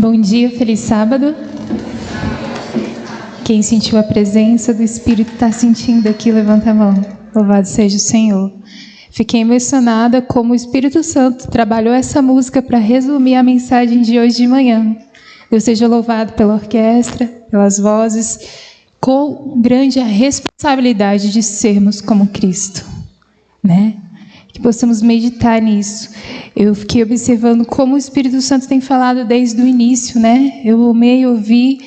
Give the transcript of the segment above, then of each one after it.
Bom dia, feliz sábado. Quem sentiu a presença do Espírito está sentindo aqui, levanta a mão. Louvado seja o Senhor. Fiquei emocionada como o Espírito Santo trabalhou essa música para resumir a mensagem de hoje de manhã. Deus seja louvado pela orquestra, pelas vozes, com grande a responsabilidade de sermos como Cristo, né? Que possamos meditar nisso. Eu fiquei observando como o Espírito Santo tem falado desde o início, né? Eu amei ouvir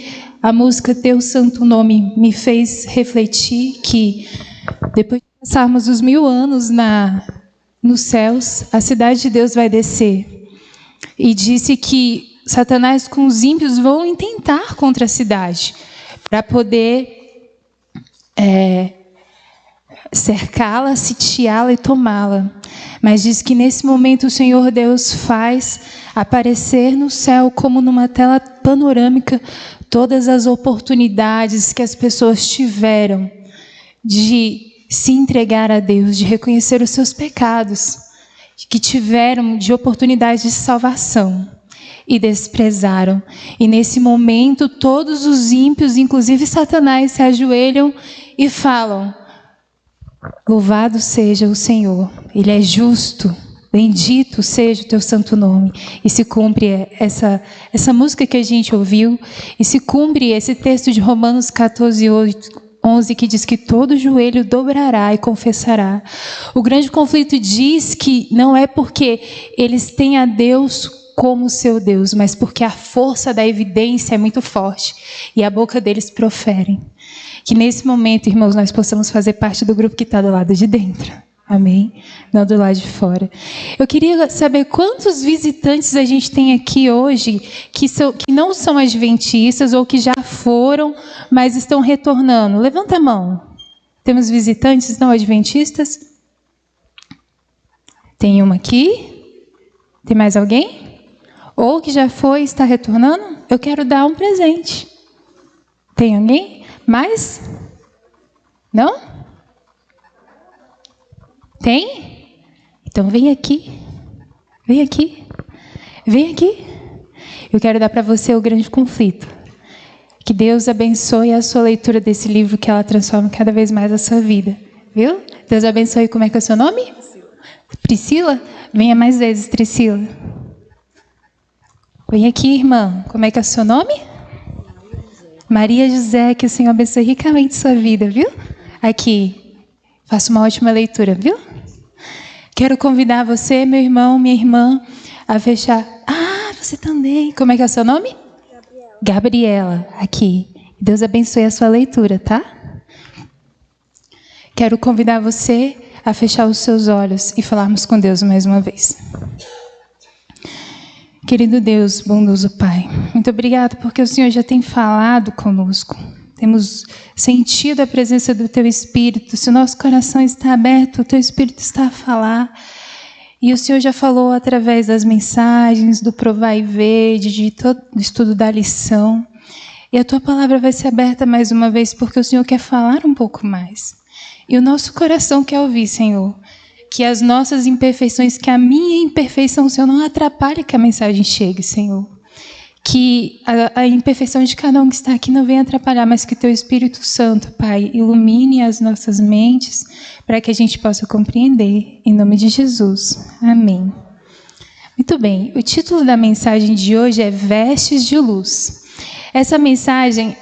a música Teu Santo Nome, me fez refletir que depois de passarmos os 1000 anos nos céus, a cidade de Deus vai descer. E disse que Satanás com os ímpios vão intentar contra a cidade, para poder cercá-la, sitiá-la e tomá-la. Mas diz que nesse momento o Senhor Deus faz aparecer no céu, como numa tela panorâmica, todas as oportunidades que as pessoas tiveram de se entregar a Deus, de reconhecer os seus pecados, que tiveram de oportunidade de salvação e desprezaram. E nesse momento todos os ímpios, inclusive Satanás, se ajoelham e falam: louvado seja o Senhor, Ele é justo, bendito seja o teu santo nome. E se cumpre essa música que a gente ouviu, e se cumpre esse texto de Romanos 14:11, que diz que todo joelho dobrará e confessará. O grande conflito diz que não é porque eles têm a Deus como seu Deus, mas porque a força da evidência é muito forte e a boca deles proferem. Que nesse momento, irmãos, nós possamos fazer parte do grupo que está do lado de dentro. Amém? Não do lado de fora. Eu queria saber quantos visitantes a gente tem aqui hoje que não são adventistas ou que já foram, mas estão retornando. Levanta a mão. Temos visitantes não adventistas? Tem uma aqui? Tem mais alguém? Ou que já foi e está retornando? Eu quero dar um presente. Tem alguém? Mais? Não? Tem? Então vem aqui. Vem aqui. Vem aqui. Eu quero dar para você o grande conflito. Que Deus abençoe a sua leitura desse livro, que ela transforma cada vez mais a sua vida. Viu? Deus abençoe. Como é que é o seu nome? Priscila? Venha mais vezes, Priscila. Vem aqui, irmã. Como é que é o seu nome? Maria José, que o Senhor abençoe ricamente sua vida, viu? Aqui, faça uma ótima leitura, viu? Quero convidar você, meu irmão, minha irmã, a fechar. Ah, você também. Como é que é o seu nome? Gabriela, aqui. Deus abençoe a sua leitura, tá? Quero convidar você a fechar os seus olhos e falarmos com Deus mais uma vez. Querido Deus, bondoso Pai, muito obrigado porque o Senhor já tem falado conosco. Temos sentido a presença do Teu Espírito. Se o nosso coração está aberto, o Teu Espírito está a falar. E o Senhor já falou através das mensagens, do provar e ver, de todo o estudo da lição. E a Tua palavra vai ser aberta mais uma vez porque o Senhor quer falar um pouco mais. E o nosso coração quer ouvir, Senhor. Que as nossas imperfeições, que a minha imperfeição, Senhor, não atrapalhe que a mensagem chegue, Senhor. Que a imperfeição de cada um que está aqui não venha atrapalhar, mas que Teu Espírito Santo, Pai, ilumine as nossas mentes para que a gente possa compreender. Em nome de Jesus. Amém. Muito bem. O título da mensagem de hoje é Vestes de Luz. Essa mensagem,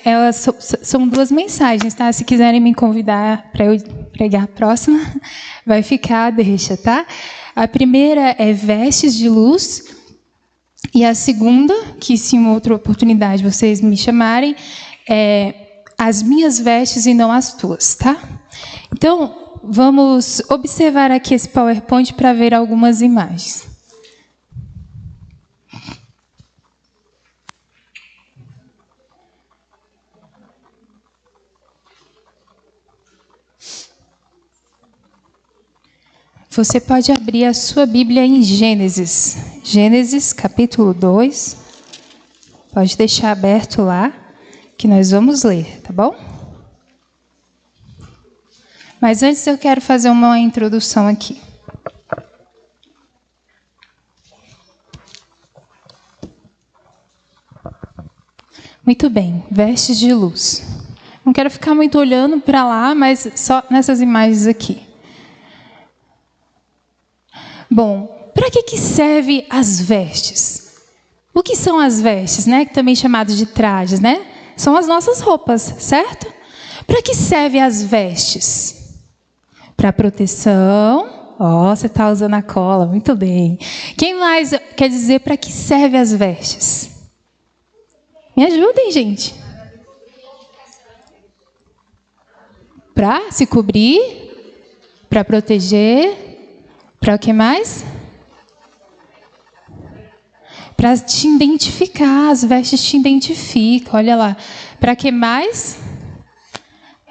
são duas mensagens, tá? Se quiserem me convidar para eu pregar a próxima, vai ficar, deixa, tá? A primeira é Vestes de Luz, e a segunda, que se em outra oportunidade vocês me chamarem, é As Minhas Vestes e Não as Tuas, tá? Então, vamos observar aqui esse PowerPoint para ver algumas imagens. Você pode abrir a sua Bíblia em Gênesis. Gênesis, capítulo 2. Pode deixar aberto lá, que nós vamos ler, tá bom? Mas antes eu quero fazer uma introdução aqui. Muito bem, vestes de luz. Não quero ficar muito olhando para lá, mas só nessas imagens aqui. Bom, para que serve as vestes? O que são as vestes, né? Também chamadas de trajes, né? São as nossas roupas, certo? Para que servem as vestes? Para proteção. Ó, você está usando a cola, muito bem. Quem mais quer dizer para que servem as vestes? Me ajudem, gente. Para se cobrir, para proteger. Para o que mais? Para te identificar, as vestes te identificam, olha lá. Para que mais?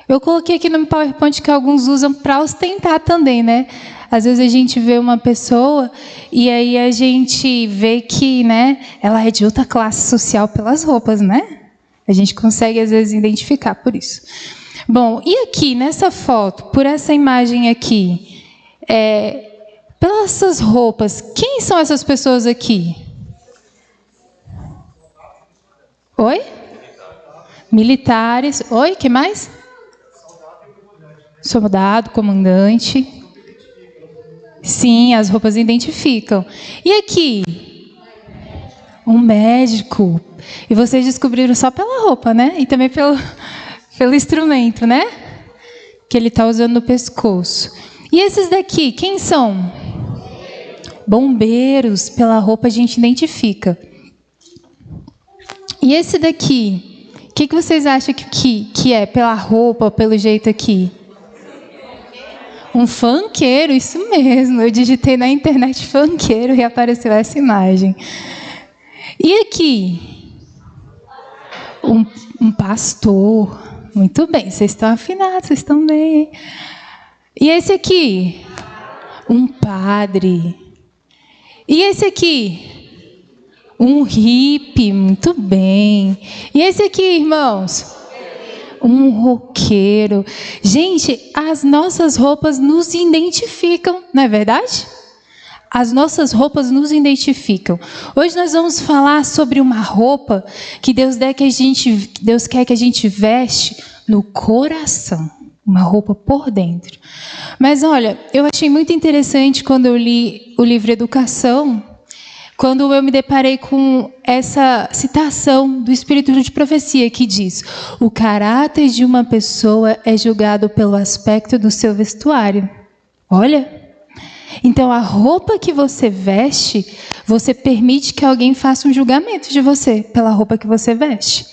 Eu coloquei aqui no PowerPoint que alguns usam para ostentar também, né? Às vezes a gente vê uma pessoa e aí a gente vê que, né, ela é de outra classe social pelas roupas, né? A gente consegue, às vezes, identificar por isso. Bom, e aqui, nessa foto, por essa imagem aqui, pelas essas roupas, quem são essas pessoas aqui? Oi? Militares. Oi, que mais? Soldado, comandante. Sim, as roupas identificam. E aqui? Um médico. E vocês descobriram só pela roupa, né? E também pelo instrumento, né? Que ele está usando no pescoço. E esses daqui, quem são? Bombeiros. Pela roupa a gente identifica. E esse daqui? O que vocês acham que é? Pela roupa, pelo jeito aqui? Um funkeiro, isso mesmo. Eu digitei na internet funkeiro e apareceu essa imagem. E aqui? Um pastor. Muito bem, vocês estão afinados, vocês estão bem. E esse aqui? Um padre. E esse aqui? Um hippie, muito bem. E esse aqui, irmãos? Um roqueiro. Gente, as nossas roupas nos identificam, não é verdade? As nossas roupas nos identificam. Hoje nós vamos falar sobre uma roupa que Deus quer que a gente veste no coração. Uma roupa por dentro. Mas olha, eu achei muito interessante quando eu li o livro Educação, quando eu me deparei com essa citação do Espírito de Profecia que diz: o caráter de uma pessoa é julgado pelo aspecto do seu vestuário. Olha, então a roupa que você veste, você permite que alguém faça um julgamento de você pela roupa que você veste.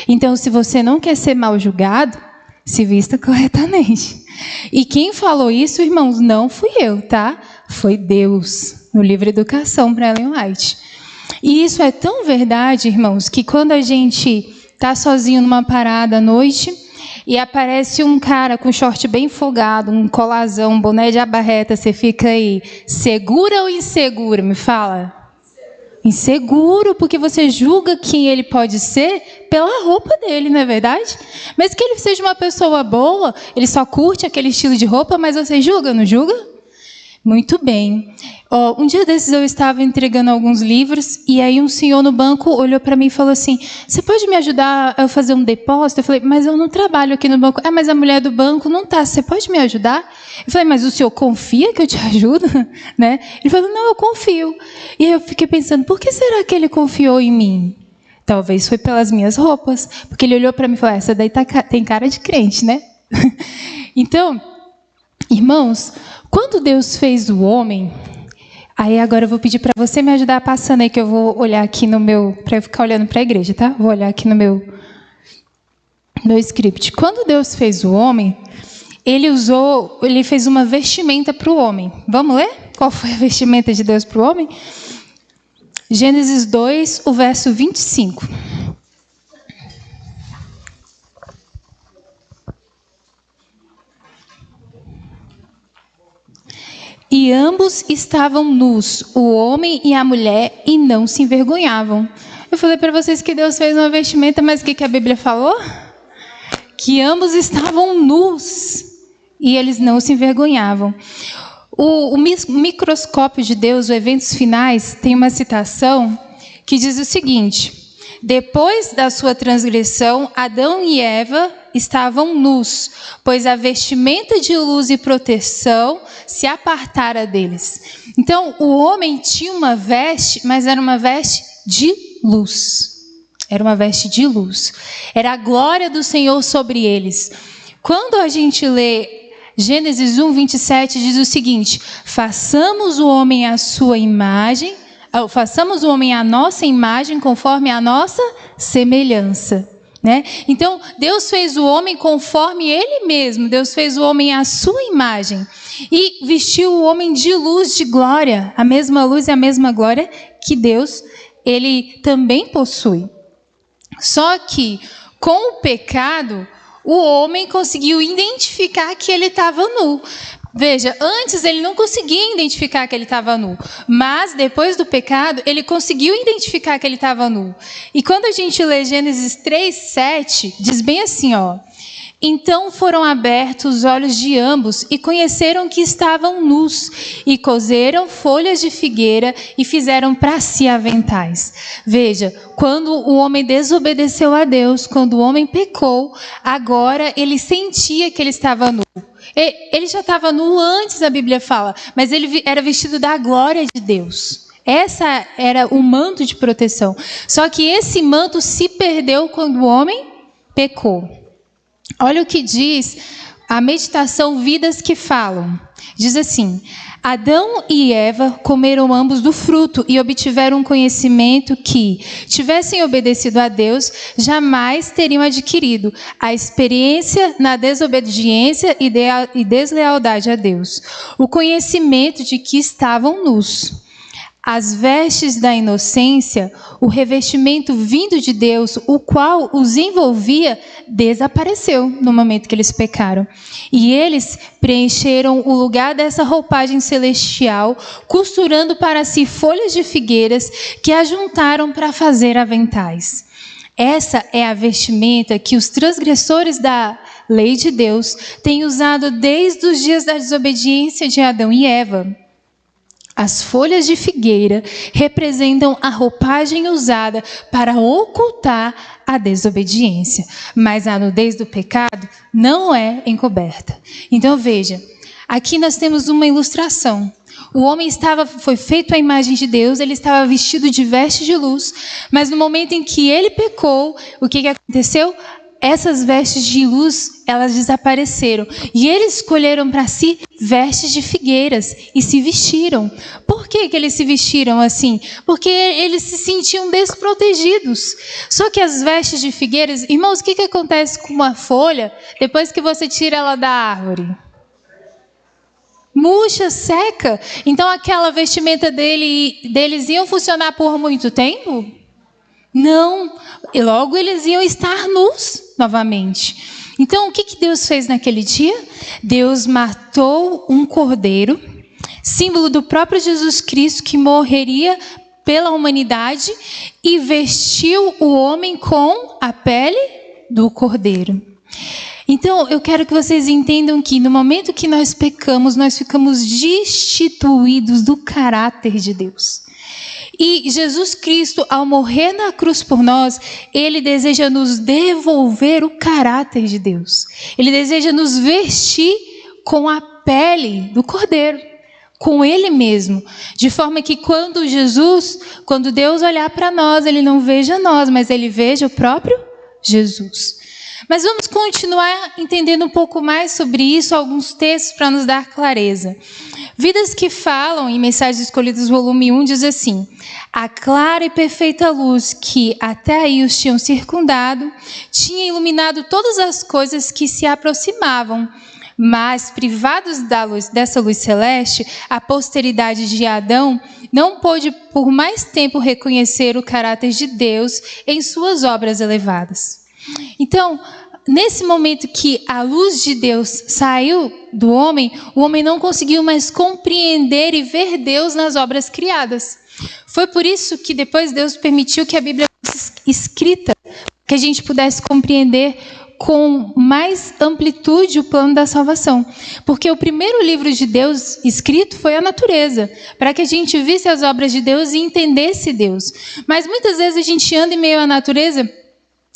Então, se você não quer ser mal julgado, se vista corretamente. E quem falou isso, irmãos, não fui eu, tá? Foi Deus, no livro Educação, para Ellen White. E isso é tão verdade, irmãos, que quando a gente está sozinho numa parada à noite e aparece um cara com short bem folgado, um colazão, um boné de abarreta, você fica aí, segura ou insegura? Me fala. Inseguro, porque você julga quem ele pode ser pela roupa dele, não é verdade? Mas que ele seja uma pessoa boa, ele só curte aquele estilo de roupa, mas você julga, não julga? Muito bem. Um dia desses eu estava entregando alguns livros e aí um senhor no banco olhou para mim e falou assim: você pode me ajudar a fazer um depósito? Eu falei: mas eu não trabalho aqui no banco. Mas a mulher do banco não está. Você pode me ajudar? Eu falei: mas o senhor confia que eu te ajudo? Né? Ele falou: não, eu confio. E aí eu fiquei pensando: por que será que ele confiou em mim? Talvez foi pelas minhas roupas. Porque ele olhou para mim e falou: essa daí tem cara de crente, né? Então, irmãos, quando Deus fez o homem, aí agora eu vou pedir para você me ajudar passando aí, que eu vou olhar aqui no meu, para eu ficar olhando para a igreja, tá? Vou olhar aqui no meu script. Quando Deus fez o homem, ele fez uma vestimenta para o homem. Vamos ler? Qual foi a vestimenta de Deus para o homem? Gênesis 2, o verso 25. E ambos estavam nus, o homem e a mulher, e não se envergonhavam. Eu falei para vocês que Deus fez uma vestimenta, mas o que a Bíblia falou? Que ambos estavam nus, e eles não se envergonhavam. O microscópio de Deus, o Eventos Finais, tem uma citação que diz o seguinte: depois da sua transgressão, Adão e Eva estavam nus, pois a vestimenta de luz e proteção se apartara deles. Então, o homem tinha uma veste, mas era uma veste de luz. Era uma veste de luz. Era a glória do Senhor sobre eles. Quando a gente lê Gênesis 1, 27, diz o seguinte: façamos o homem à sua imagem, façamos o homem à nossa imagem, conforme a nossa semelhança. Né? Então, Deus fez o homem conforme Ele mesmo. Deus fez o homem à sua imagem. E vestiu o homem de luz, de glória. A mesma luz e a mesma glória que Deus, Ele também possui. Só que, com o pecado, o homem conseguiu identificar que ele estava nu. Veja, antes ele não conseguia identificar que ele estava nu, mas depois do pecado ele conseguiu identificar que ele estava nu. E quando a gente lê Gênesis 3:7, diz bem assim, ó: então foram abertos os olhos de ambos e conheceram que estavam nus, e coseram folhas de figueira e fizeram para si aventais. Veja, quando o homem desobedeceu a Deus, quando o homem pecou, agora ele sentia que ele estava nu. Ele já estava nu antes, a Bíblia fala, mas ele era vestido da glória de Deus. Essa era o manto de proteção. Só que esse manto se perdeu quando o homem pecou. Olha o que diz a meditação Vidas que Falam. Diz assim: Adão e Eva comeram ambos do fruto e obtiveram um conhecimento que, tivessem obedecido a Deus, jamais teriam adquirido: a experiência na desobediência e deslealdade a Deus. O conhecimento de que estavam nus. As vestes da inocência, o revestimento vindo de Deus, o qual os envolvia, desapareceu no momento que eles pecaram. E eles preencheram o lugar dessa roupagem celestial, costurando para si folhas de figueiras que ajuntaram para fazer aventais. Essa é a vestimenta que os transgressores da lei de Deus têm usado desde os dias da desobediência de Adão e Eva. As folhas de figueira representam a roupagem usada para ocultar a desobediência, mas a nudez do pecado não é encoberta. Então veja, aqui nós temos uma ilustração. O homem foi feito à imagem de Deus, ele estava vestido de vestes de luz, mas no momento em que ele pecou, o que aconteceu? Essas vestes de luz, elas desapareceram. E eles escolheram para si vestes de figueiras e se vestiram. Por que eles se vestiram assim? Porque eles se sentiam desprotegidos. Só que as vestes de figueiras, irmãos, o que acontece com uma folha depois que você tira ela da árvore? Murcha, seca. Então aquela vestimenta deles iam funcionar por muito tempo? Não, e logo eles iam estar nus novamente. Então, o que Deus fez naquele dia? Deus matou um cordeiro, símbolo do próprio Jesus Cristo, que morreria pela humanidade, e vestiu o homem com a pele do cordeiro. Então, eu quero que vocês entendam que no momento que nós pecamos, nós ficamos destituídos do caráter de Deus. E Jesus Cristo, ao morrer na cruz por nós, Ele deseja nos devolver o caráter de Deus. Ele deseja nos vestir com a pele do Cordeiro, com Ele mesmo. De forma que quando Deus olhar para nós, Ele não veja nós, mas Ele veja o próprio Jesus. Mas vamos continuar entendendo um pouco mais sobre isso, alguns textos para nos dar clareza. Vidas que Falam, em Mensagens Escolhidas, volume 1, diz assim: a clara e perfeita luz que até aí os tinham circundado, tinha iluminado todas as coisas que se aproximavam. Mas, privados dessa luz celeste, a posteridade de Adão não pôde por mais tempo reconhecer o caráter de Deus em suas obras elevadas. Então, nesse momento que a luz de Deus saiu do homem, o homem não conseguiu mais compreender e ver Deus nas obras criadas. Foi por isso que depois Deus permitiu que a Bíblia fosse escrita, que a gente pudesse compreender com mais amplitude o plano da salvação. Porque o primeiro livro de Deus escrito foi a natureza, para que a gente visse as obras de Deus e entendesse Deus. Mas muitas vezes a gente anda em meio à natureza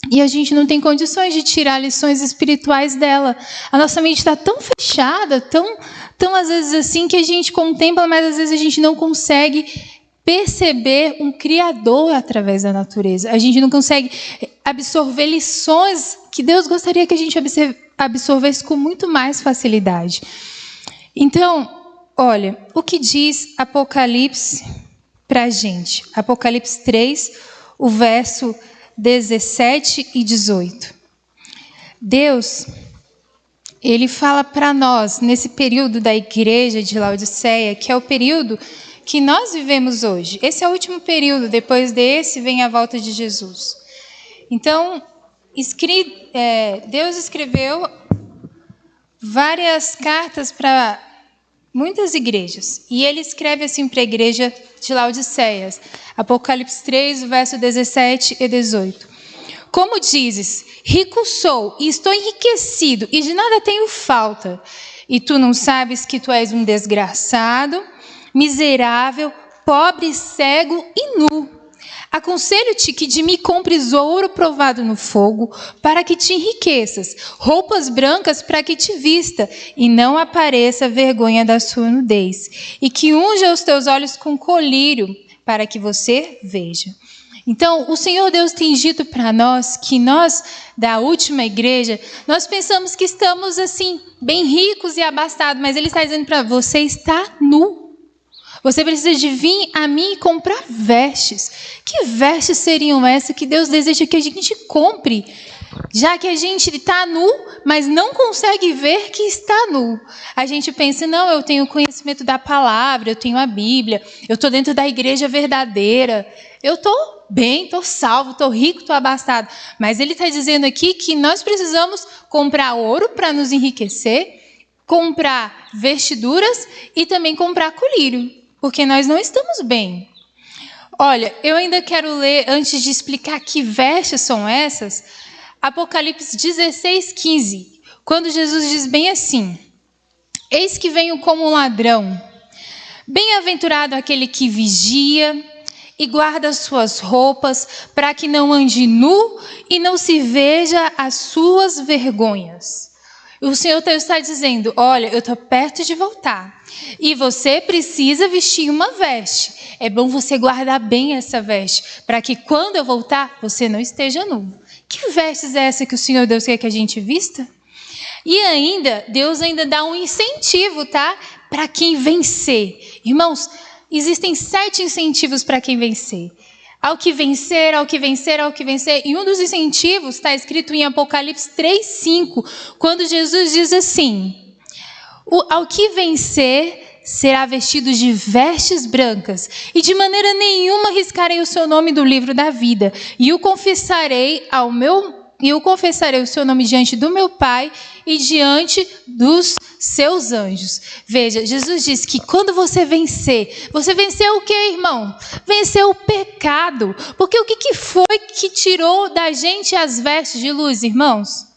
e a gente não tem condições de tirar lições espirituais dela. A nossa mente está tão fechada, tão às vezes assim, que a gente contempla, mas às vezes a gente não consegue perceber um Criador através da natureza. A gente não consegue absorver lições que Deus gostaria que a gente absorvesse com muito mais facilidade. Então, olha, o que diz Apocalipse para a gente? Apocalipse 3, o verso 17 e 18. Deus, Ele fala para nós, nesse período da igreja de Laodiceia, que é o período que nós vivemos hoje. Esse é o último período, depois desse vem a volta de Jesus. Então, Deus escreveu várias cartas para muitas igrejas. E ele escreve assim para a igreja de Laodiceias. Apocalipse 3, verso 17 e 18. Como dizes, rico sou e estou enriquecido e de nada tenho falta. E tu não sabes que tu és um desgraçado, miserável, pobre, cego e nu. Aconselho-te que de mim compres ouro provado no fogo, para que te enriqueças, roupas brancas para que te vista, e não apareça a vergonha da sua nudez, e que unja os teus olhos com colírio, para que você veja. Então, o Senhor Deus tem dito para nós que nós, da última igreja, nós pensamos que estamos assim, bem ricos e abastados, mas Ele está dizendo para você, está nu. Você precisa de vir a mim e comprar vestes. Que vestes seriam essas que Deus deseja que a gente compre? Já que a gente está nu, mas não consegue ver que está nu. A gente pensa, não, eu tenho conhecimento da palavra, eu tenho a Bíblia, eu estou dentro da igreja verdadeira, eu estou bem, estou salvo, estou rico, estou abastado. Mas Ele está dizendo aqui que nós precisamos comprar ouro para nos enriquecer, comprar vestiduras e também comprar colírio. Porque nós não estamos bem. Olha, eu ainda quero ler, antes de explicar que vestes são essas, Apocalipse 16, 15. Quando Jesus diz bem assim, eis que venho como um ladrão. Bem-aventurado aquele que vigia e guarda as suas roupas, para que não ande nu e não se veja as suas vergonhas. O Senhor está dizendo, olha, eu estou perto de voltar. E você precisa vestir uma veste. É bom você guardar bem essa veste, para que quando eu voltar, você não esteja nu. Que vestes é essa que o Senhor Deus quer que a gente vista? E ainda, Deus ainda dá um incentivo, tá? Para quem vencer. Irmãos, existem 7 incentivos para quem vencer. Ao que vencer, ao que vencer, ao que vencer. E um dos incentivos está escrito em Apocalipse 3:5, quando Jesus diz assim, ao que vencer será vestido de vestes brancas, e de maneira nenhuma riscarei o seu nome do livro da vida, e o confessarei o seu nome diante do meu Pai e diante dos seus anjos. Veja, Jesus diz que quando você venceu o que, irmão? Venceu o pecado. Porque o que foi que tirou da gente as vestes de luz, irmãos?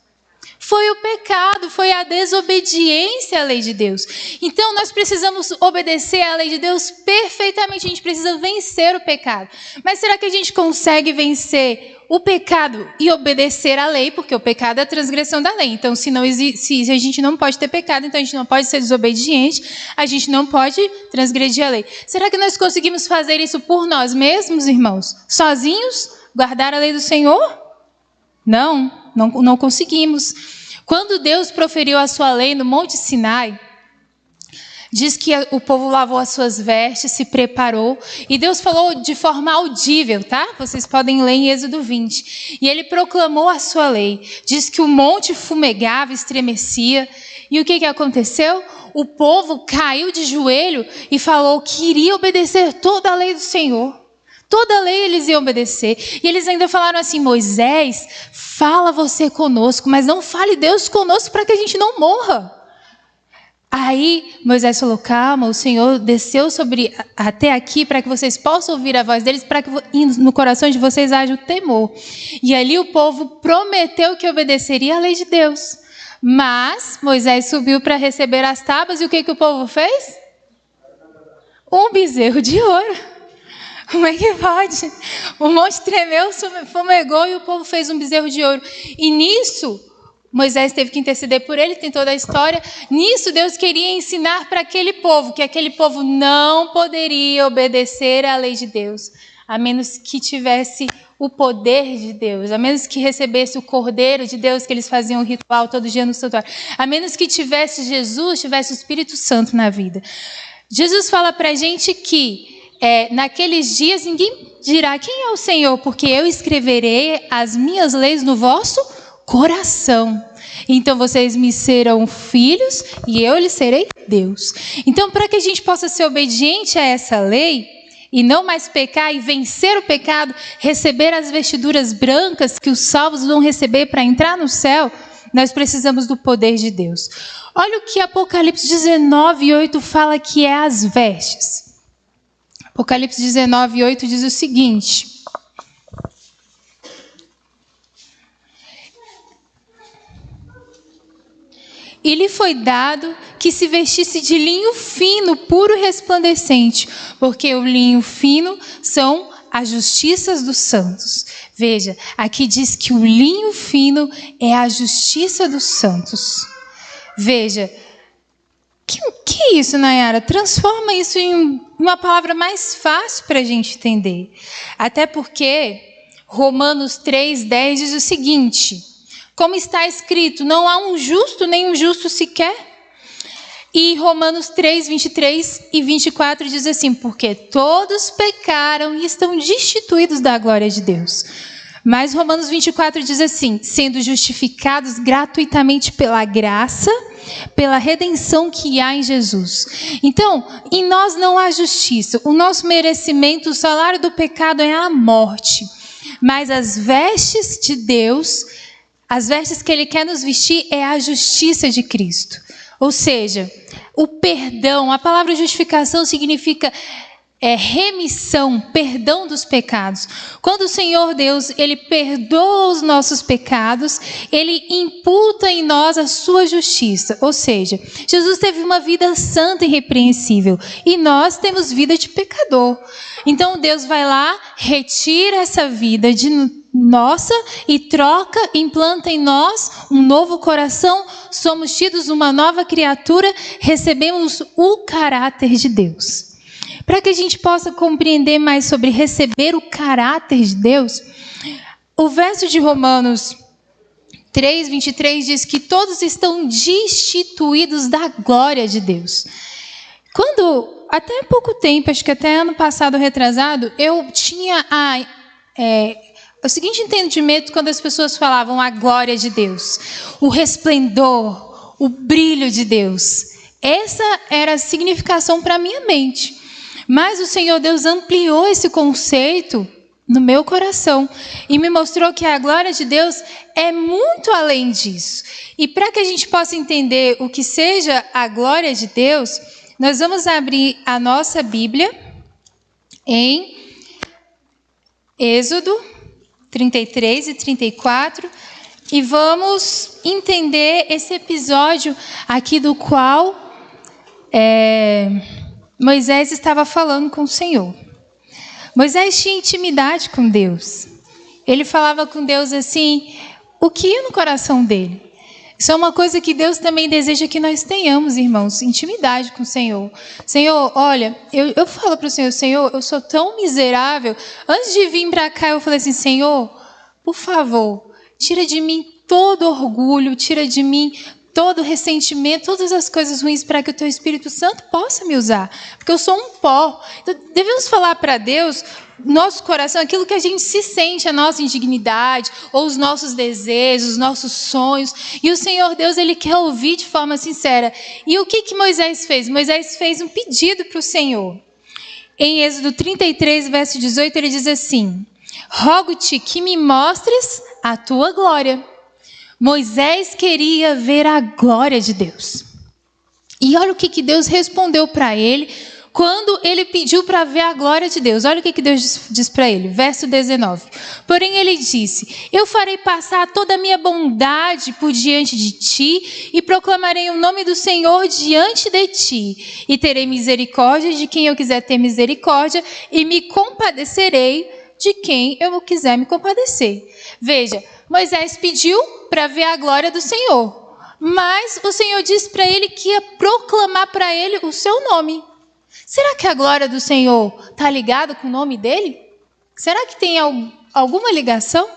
Foi o pecado, foi a desobediência à lei de Deus. Então nós precisamos obedecer à lei de Deus perfeitamente, a gente precisa vencer o pecado. Mas será que a gente consegue vencer o pecado e obedecer à lei? Porque o pecado é a transgressão da lei. Então se a gente não pode ter pecado, então a gente não pode ser desobediente, a gente não pode transgredir a lei. Será que nós conseguimos fazer isso por nós mesmos, irmãos? Sozinhos? Guardar a lei do Senhor? Não conseguimos. Quando Deus proferiu a sua lei no Monte Sinai, diz que o povo lavou as suas vestes, se preparou, e Deus falou de forma audível, tá? Vocês podem ler em Êxodo 20. E Ele proclamou a sua lei. Diz que o monte fumegava, estremecia. E o que aconteceu? O povo caiu de joelho e falou que iria obedecer toda a lei do Senhor. Toda a lei eles iam obedecer. E eles ainda falaram assim, Moisés, fala você conosco, mas não fale Deus conosco para que a gente não morra. Aí Moisés falou, calma, o Senhor desceu até aqui para que vocês possam ouvir a voz deles, para que no coração de vocês haja o temor. E ali o povo prometeu que obedeceria à lei de Deus. Mas Moisés subiu para receber as tábuas e o que o povo fez? Um bezerro de ouro. Como é que pode? O monte tremeu, fumegou e o povo fez um bezerro de ouro. E nisso, Moisés teve que interceder por ele, tem toda a história. Nisso, Deus queria ensinar para aquele povo, que aquele povo não poderia obedecer à lei de Deus, a menos que tivesse o poder de Deus, a menos que recebesse o Cordeiro de Deus, que eles faziam um ritual todo dia no santuário, a menos que tivesse Jesus, tivesse o Espírito Santo na vida. Jesus fala para a gente que naqueles dias ninguém dirá quem é o Senhor, porque eu escreverei as minhas leis no vosso coração. Então vocês me serão filhos e eu lhes serei Deus. Então, para que a gente possa ser obediente a essa lei, e não mais pecar e vencer o pecado, receber as vestiduras brancas que os salvos vão receber para entrar no céu, nós precisamos do poder de Deus. Olha o que Apocalipse 19:8 fala que é as vestes. Apocalipse 19:8 diz o seguinte: e lhe foi dado que se vestisse de linho fino, puro e resplandecente, porque o linho fino são as justiças dos santos. Veja, aqui diz que o linho fino é a justiça dos santos. Veja, que é isso, Nayara? Transforma isso em uma palavra mais fácil para a gente entender. Até porque Romanos 3:10 diz o seguinte: como está escrito, não há um justo, nem um justo sequer. E Romanos 3:23 e 24 diz assim: porque todos pecaram e estão destituídos da glória de Deus. Mas Romanos 24 diz assim: sendo justificados gratuitamente pela graça, pela redenção que há em Jesus. Então, em nós não há justiça. O nosso merecimento, o salário do pecado é a morte. Mas as vestes de Deus, as vestes que Ele quer nos vestir é a justiça de Cristo. Ou seja, o perdão, a palavra justificação significa remissão, perdão dos pecados. Quando o Senhor Deus, Ele perdoa os nossos pecados, Ele imputa em nós a sua justiça. Ou seja, Jesus teve uma vida santa e irrepreensível, e nós temos vida de pecador. Então Deus vai lá, retira essa vida de nossa e troca, implanta em nós um novo coração, somos tidos uma nova criatura, recebemos o caráter de Deus. Para que a gente possa compreender mais sobre receber o caráter de Deus, o verso de Romanos 3:23 diz que todos estão destituídos da glória de Deus. Quando, até há pouco tempo, acho que até ano passado, retrasado, eu tinha o seguinte entendimento quando as pessoas falavam a glória de Deus, o resplendor, o brilho de Deus. Essa era a significação para a minha mente. Mas o Senhor Deus ampliou esse conceito no meu coração e me mostrou que a glória de Deus é muito além disso. E para que a gente possa entender o que seja a glória de Deus, nós vamos abrir a nossa Bíblia em Êxodo 33 e 34 e vamos entender esse episódio aqui do qual Moisés estava falando com o Senhor. Moisés tinha intimidade com Deus. Ele falava com Deus assim, o que ia no coração dele. Isso é uma coisa que Deus também deseja que nós tenhamos, irmãos, intimidade com o Senhor. Senhor, olha, eu falo para o Senhor, Senhor, eu sou tão miserável. Antes de vir para cá, eu falei assim, Senhor, por favor, tira de mim todo orgulho, tira de mim todo ressentimento, todas as coisas ruins, para que o Teu Espírito Santo possa me usar. Porque eu sou um pó. Então, devemos falar para Deus, nosso coração, aquilo que a gente se sente, a nossa indignidade, ou os nossos desejos, os nossos sonhos. E o Senhor Deus, Ele quer ouvir de forma sincera. E o que Moisés fez? Moisés fez um pedido para o Senhor. Em Êxodo 33, verso 18, ele diz assim, rogo-te que me mostres a Tua glória. Moisés queria ver a glória de Deus. E olha o que Deus respondeu para ele quando ele pediu para ver a glória de Deus. Olha o que Deus diz para ele, verso 19. Porém ele disse, eu farei passar toda a minha bondade por diante de ti e proclamarei o nome do Senhor diante de ti. E terei misericórdia de quem eu quiser ter misericórdia e me compadecerei de quem eu quiser me compadecer. Veja, Moisés pediu para ver a glória do Senhor, mas o Senhor disse para ele que ia proclamar para ele o seu nome. Será que a glória do Senhor está ligada com o nome dele? Será que tem alguma ligação?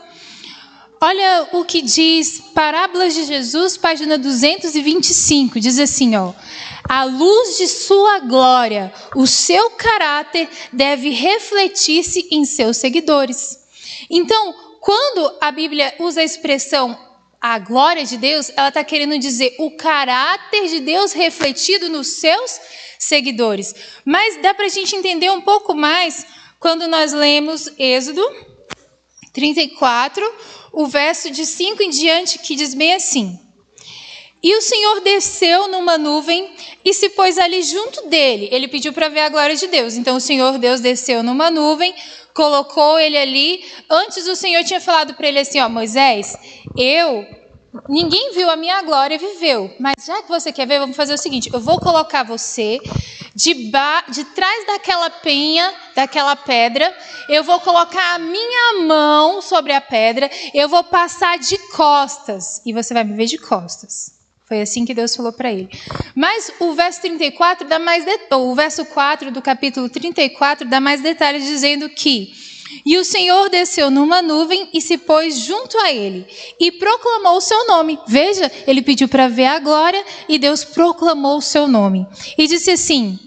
Olha o que diz Parábolas de Jesus, página 225, diz assim, a luz de sua glória, o seu caráter deve refletir-se em seus seguidores. Então, quando a Bíblia usa a expressão a glória de Deus, ela está querendo dizer o caráter de Deus refletido nos seus seguidores. Mas dá para a gente entender um pouco mais quando nós lemos Êxodo 34, o verso de 5 em diante, que diz bem assim: e o Senhor desceu numa nuvem e se pôs ali junto dele. Ele pediu para ver a glória de Deus. Então o Senhor Deus desceu numa nuvem, colocou ele ali. Antes o Senhor tinha falado para ele assim, ó, Moisés, ninguém viu a minha glória e viveu. Mas já que você quer ver, vamos fazer o seguinte, eu vou colocar você de trás daquela penha, daquela pedra, eu vou colocar a minha mão sobre a pedra, eu vou passar de costas e você vai me ver de costas. Foi assim que Deus falou para ele. Mas o verso 34 o verso 4 do capítulo 34 dá mais detalhes, dizendo que e o Senhor desceu numa nuvem e se pôs junto a ele e proclamou o seu nome. Veja, ele pediu para ver a glória e Deus proclamou o seu nome. E disse assim,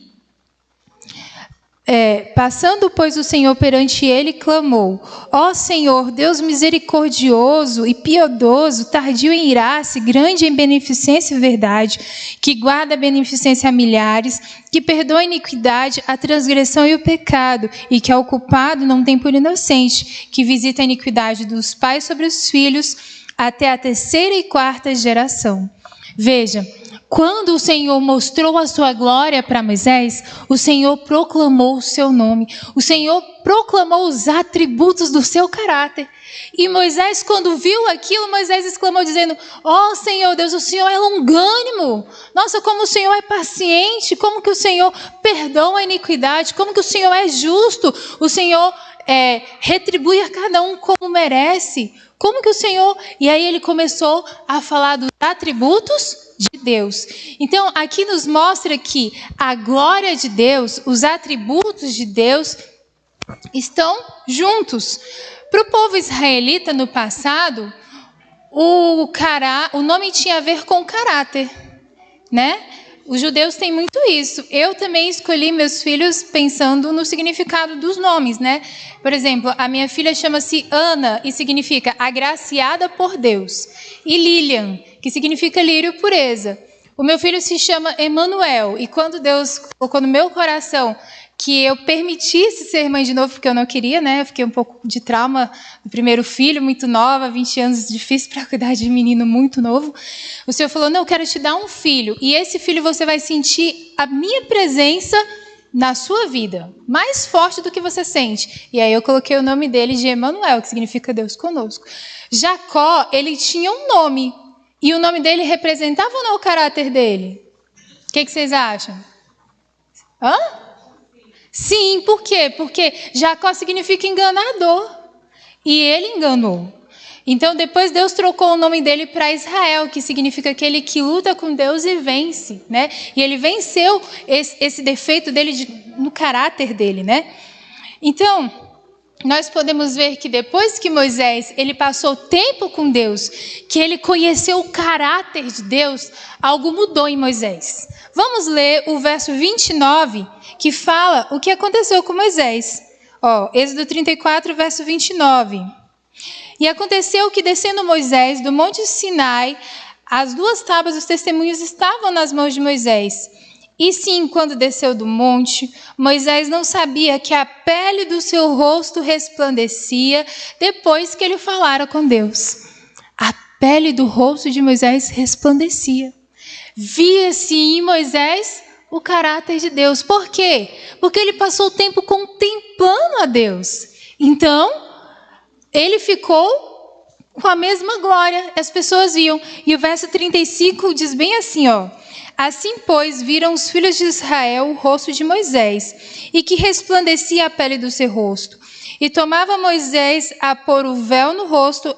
passando, pois, o Senhor perante ele, clamou, ó Senhor, Deus misericordioso e piedoso, tardio em irar-se, grande em beneficência e verdade, que guarda a beneficência a milhares, que perdoa a iniquidade, a transgressão e o pecado, e que ao culpado não tem por inocente, que visita a iniquidade dos pais sobre os filhos, até a 3ª e 4ª geração. Veja, quando o Senhor mostrou a sua glória para Moisés, o Senhor proclamou o seu nome. O Senhor proclamou os atributos do seu caráter. E Moisés, quando viu aquilo, Moisés exclamou dizendo, ó Senhor Deus, o Senhor é longânimo. Nossa, como o Senhor é paciente, como que o Senhor perdoa a iniquidade, como que o Senhor é justo, o Senhor retribui a cada um como merece. Como que o Senhor... E aí ele começou a falar dos atributos de Deus. Então, aqui nos mostra que a glória de Deus, os atributos de Deus estão juntos. Para o povo israelita no passado, o nome tinha a ver com caráter, né? Os judeus têm muito isso. Eu também escolhi meus filhos pensando no significado dos nomes, né? Por exemplo, a minha filha chama-se Ana e significa agraciada por Deus. E Lilian, que significa lírio pureza. O meu filho se chama Emanuel. E quando Deus colocou no meu coração que eu permitisse ser mãe de novo, porque eu não queria, né? Eu fiquei um pouco de trauma do primeiro filho, muito nova, 20 anos, difícil para cuidar de menino muito novo. O Senhor falou, não, eu quero te dar um filho. E esse filho você vai sentir a minha presença na sua vida, mais forte do que você sente. E aí eu coloquei o nome dele de Emanuel, que significa Deus conosco. Jacó, ele tinha um nome. E o nome dele representava ou não o caráter dele? O que vocês acham? Hã? Sim, por quê? Porque Jacó significa enganador. E ele enganou. Então, depois Deus trocou o nome dele para Israel, que significa aquele que luta com Deus e vence, né? E ele venceu esse defeito dele no caráter dele, né? Então, nós podemos ver que depois que Moisés ele passou tempo com Deus, que ele conheceu o caráter de Deus, algo mudou em Moisés. Vamos ler o verso 29, que fala o que aconteceu com Moisés. Êxodo 34, verso 29. E aconteceu que, descendo Moisés do monte Sinai, as 2 tábuas dos testemunhos estavam nas mãos de Moisés. E sim, quando desceu do monte, Moisés não sabia que a pele do seu rosto resplandecia depois que ele falara com Deus. A pele do rosto de Moisés resplandecia. Via-se em Moisés o caráter de Deus. Por quê? Porque ele passou o tempo contemplando a Deus. Então, ele ficou com a mesma glória, as pessoas viam. E o verso 35 diz bem assim, assim, pois, viram os filhos de Israel o rosto de Moisés, e que resplandecia a pele do seu rosto. E tomava Moisés a pôr o véu no rosto,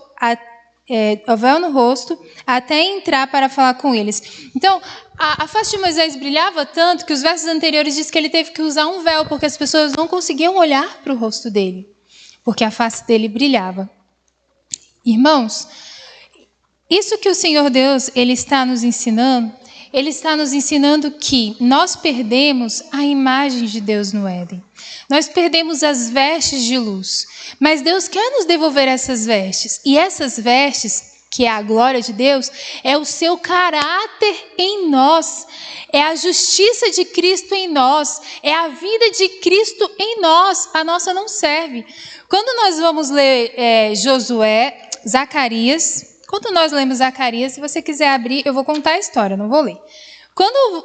até entrar para falar com eles. Então, a face de Moisés brilhava tanto que os versos anteriores diz que ele teve que usar um véu, porque as pessoas não conseguiam olhar para o rosto dele, porque a face dele brilhava. Irmãos, isso que o Senhor Deus ele está nos ensinando, ele está nos ensinando que nós perdemos a imagem de Deus no Éden. Nós perdemos as vestes de luz, mas Deus quer nos devolver essas vestes. E essas vestes que é a glória de Deus, é o seu caráter em nós, é a justiça de Cristo em nós, é a vida de Cristo em nós. A nossa não serve. Quando nós vamos ler Zacarias, quando nós lemos Zacarias, se você quiser abrir, eu vou contar a história, não vou ler. Quando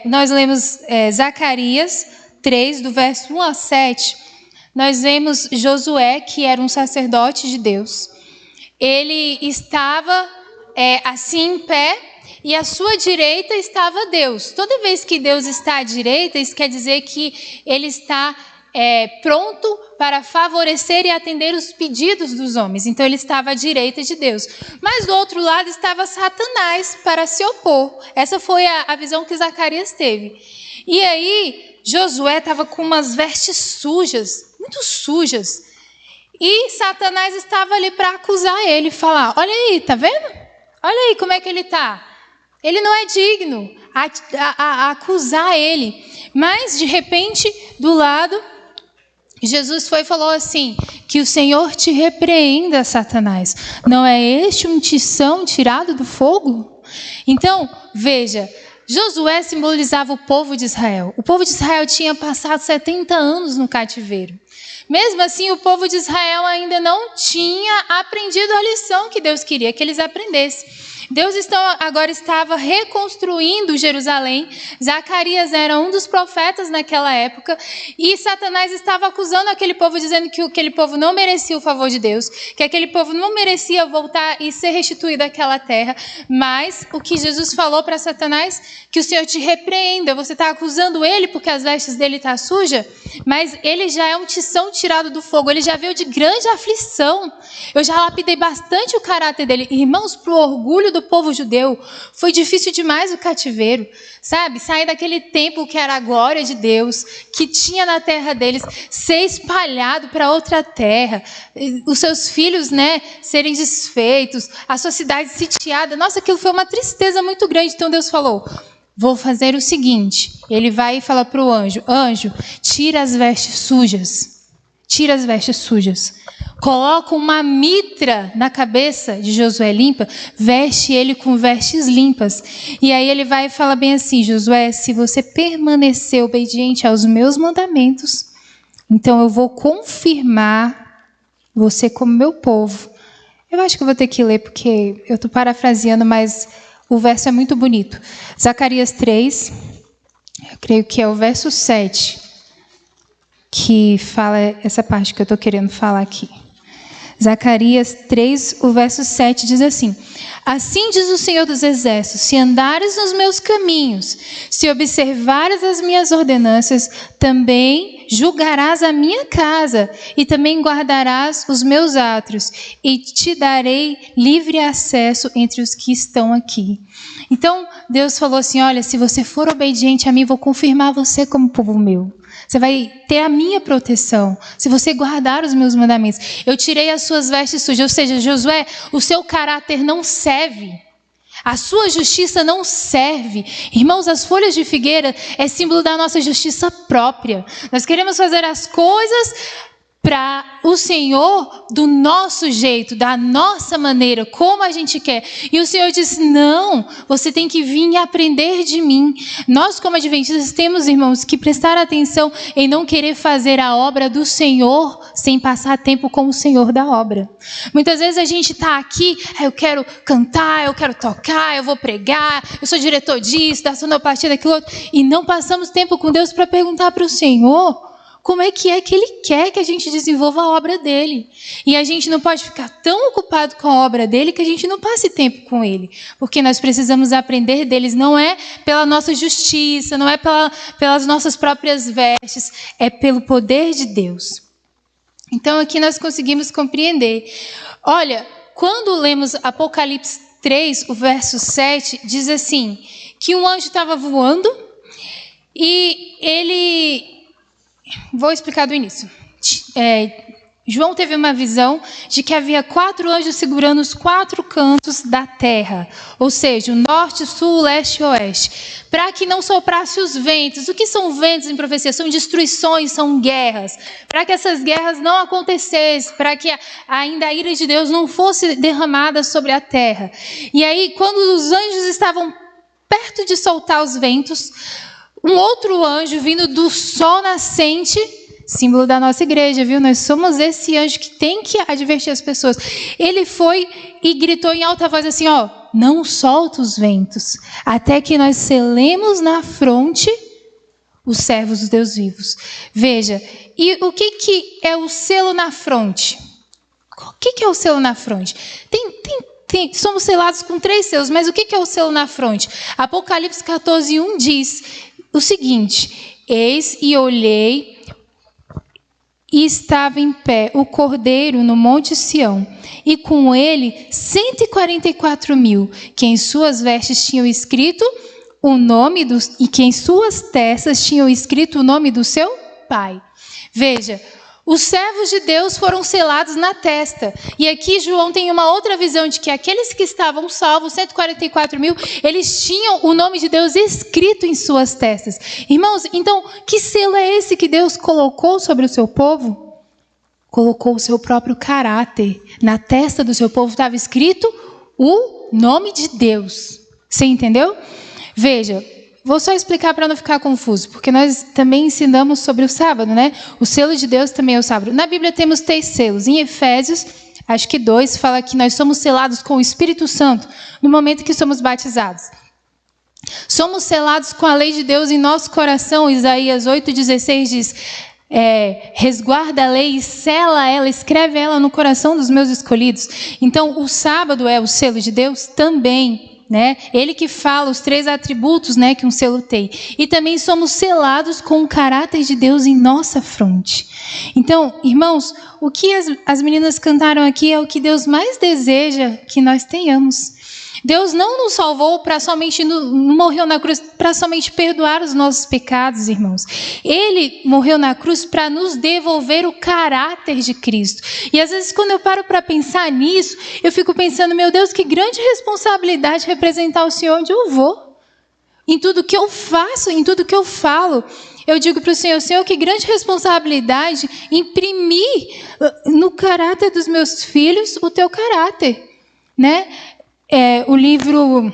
nós lemos Zacarias 3, do verso 1 a 7, nós vemos Josué, que era um sacerdote de Deus. Ele estava assim em pé e à sua direita estava Deus. Toda vez que Deus está à direita, isso quer dizer que ele está pronto para favorecer e atender os pedidos dos homens. Então ele estava à direita de Deus. Mas do outro lado estava Satanás para se opor. Essa foi a visão que Zacarias teve. E aí Josué estava com umas vestes sujas, muito sujas. E Satanás estava ali para acusar ele e falar: olha aí, tá vendo? Olha aí como é que ele está. Ele não é digno a acusar ele. Mas, de repente, do lado, Jesus foi e falou assim: que o Senhor te repreenda, Satanás. Não é este um tição tirado do fogo? Então, veja, Josué simbolizava o povo de Israel. O povo de Israel tinha passado 70 anos no cativeiro. Mesmo assim, o povo de Israel ainda não tinha aprendido a lição que Deus queria que eles aprendessem. Deus agora estava reconstruindo Jerusalém. Zacarias era um dos profetas naquela época. E Satanás estava acusando aquele povo, dizendo que aquele povo não merecia o favor de Deus, que aquele povo não merecia voltar e ser restituído àquela terra. Mas o que Jesus falou para Satanás? Que o Senhor te repreenda. Você está acusando ele porque as vestes dele estão sujas? Mas ele já é um tição tirado do fogo. Ele já veio de grande aflição. Eu já lapidei bastante o caráter dele. Irmãos, para o orgulho do povo judeu, foi difícil demais o cativeiro, sabe? Sair daquele templo que era a glória de Deus, que tinha na terra deles, ser espalhado para outra terra, os seus filhos, né, serem desfeitos, a sua cidade sitiada. Nossa, aquilo foi uma tristeza muito grande. Então Deus falou: vou fazer o seguinte. Ele vai e fala para o anjo: anjo, tira as vestes sujas. Tira as vestes sujas. Coloca uma mitra na cabeça de Josué limpa, veste ele com vestes limpas. E aí ele vai e fala bem assim: Josué, se você permanecer obediente aos meus mandamentos, então eu vou confirmar você como meu povo. Eu acho que eu vou ter que ler porque eu estou parafraseando, mas o verso é muito bonito. Zacarias 3, eu creio que é o verso 7, que fala essa parte que eu estou querendo falar aqui. Zacarias 3, o verso 7 diz assim: assim diz o Senhor dos Exércitos, se andares nos meus caminhos, se observares as minhas ordenanças, também julgarás a minha casa, e também guardarás os meus átrios, e te darei livre acesso entre os que estão aqui. Então, Deus falou assim: olha, se você for obediente a mim, vou confirmar você como povo meu. Você vai ter a minha proteção, se você guardar os meus mandamentos. Eu tirei as suas vestes sujas. Ou seja, Josué, o seu caráter não serve. A sua justiça não serve. Irmãos, as folhas de figueira é símbolo da nossa justiça própria. Nós queremos fazer as coisas para o Senhor do nosso jeito, da nossa maneira, como a gente quer. E o Senhor diz: não, você tem que vir e aprender de mim. Nós, como adventistas, temos, irmãos, que prestar atenção em não querer fazer a obra do Senhor sem passar tempo com o Senhor da obra. Muitas vezes a gente está aqui: eu quero cantar, eu quero tocar, eu vou pregar, eu sou diretor disso, da sonoplatia, daquilo outro, e não passamos tempo com Deus para perguntar para o Senhor como é que Ele quer que a gente desenvolva a obra dele. E a gente não pode ficar tão ocupado com a obra dele que a gente não passe tempo com ele. Porque nós precisamos aprender deles. Não é pela nossa justiça, não é pelas nossas próprias vestes. É pelo poder de Deus. Então aqui nós conseguimos compreender. Olha, quando lemos Apocalipse 3, o verso 7, diz assim, que um anjo estava voando e ele... Vou explicar do início. João teve uma visão de que havia 4 anjos segurando os 4 cantos da terra, ou seja, o norte, sul, leste e oeste, para que não soprasse os ventos. O que são ventos em profecia? São destruições, são guerras, para que essas guerras não acontecessem, para que ainda a ira de Deus não fosse derramada sobre a terra. E aí, quando os anjos estavam perto de soltar os ventos, um outro anjo vindo do sol nascente, símbolo da nossa igreja, viu? Nós somos esse anjo que tem que advertir as pessoas. Ele foi e gritou em alta voz assim, ó, não solta os ventos, até que nós selemos na fronte os servos dos Deus vivos. Veja, e o que é o selo na fronte? O que é o selo na fronte? Somos selados com 3 selos, mas o que é o selo na fronte? Apocalipse 14:1 diz o seguinte, eis e olhei, e estava em pé o Cordeiro no Monte Sião, e com ele 144.000, que em suas vestes tinham escrito o nome e que em suas testas tinham escrito o nome do seu Pai. Veja, os servos de Deus foram selados na testa. E aqui João tem uma outra visão de que aqueles que estavam salvos, 144.000, eles tinham o nome de Deus escrito em suas testas. Irmãos, então, que selo é esse que Deus colocou sobre o seu povo? Colocou o seu próprio caráter. Na testa do seu povo estava escrito o nome de Deus. Você entendeu? Veja, vou só explicar para não ficar confuso, porque nós também ensinamos sobre o sábado, né? O selo de Deus também é o sábado. Na Bíblia temos 3 selos. Em Efésios, acho que 2, fala que nós somos selados com o Espírito Santo no momento que somos batizados. Somos selados com a lei de Deus em nosso coração. Isaías 8,16 diz, resguarda a lei e sela ela, escreve ela no coração dos meus escolhidos. Então, o sábado é o selo de Deus também. Né? Ele que fala os 3 atributos, né, que um selo tem. E também somos selados com o caráter de Deus em nossa fronte. Então, irmãos, o que as meninas cantaram aqui é o que Deus mais deseja que nós tenhamos. Deus não nos salvou para somente, não morreu na cruz para somente perdoar os nossos pecados, irmãos. Ele morreu na cruz para nos devolver o caráter de Cristo. E às vezes quando eu paro para pensar nisso, eu fico pensando, meu Deus, que grande responsabilidade representar o Senhor onde eu vou. Em tudo que eu faço, em tudo que eu falo. Eu digo para o Senhor, Senhor, que grande responsabilidade imprimir no caráter dos meus filhos o teu caráter, né? O livro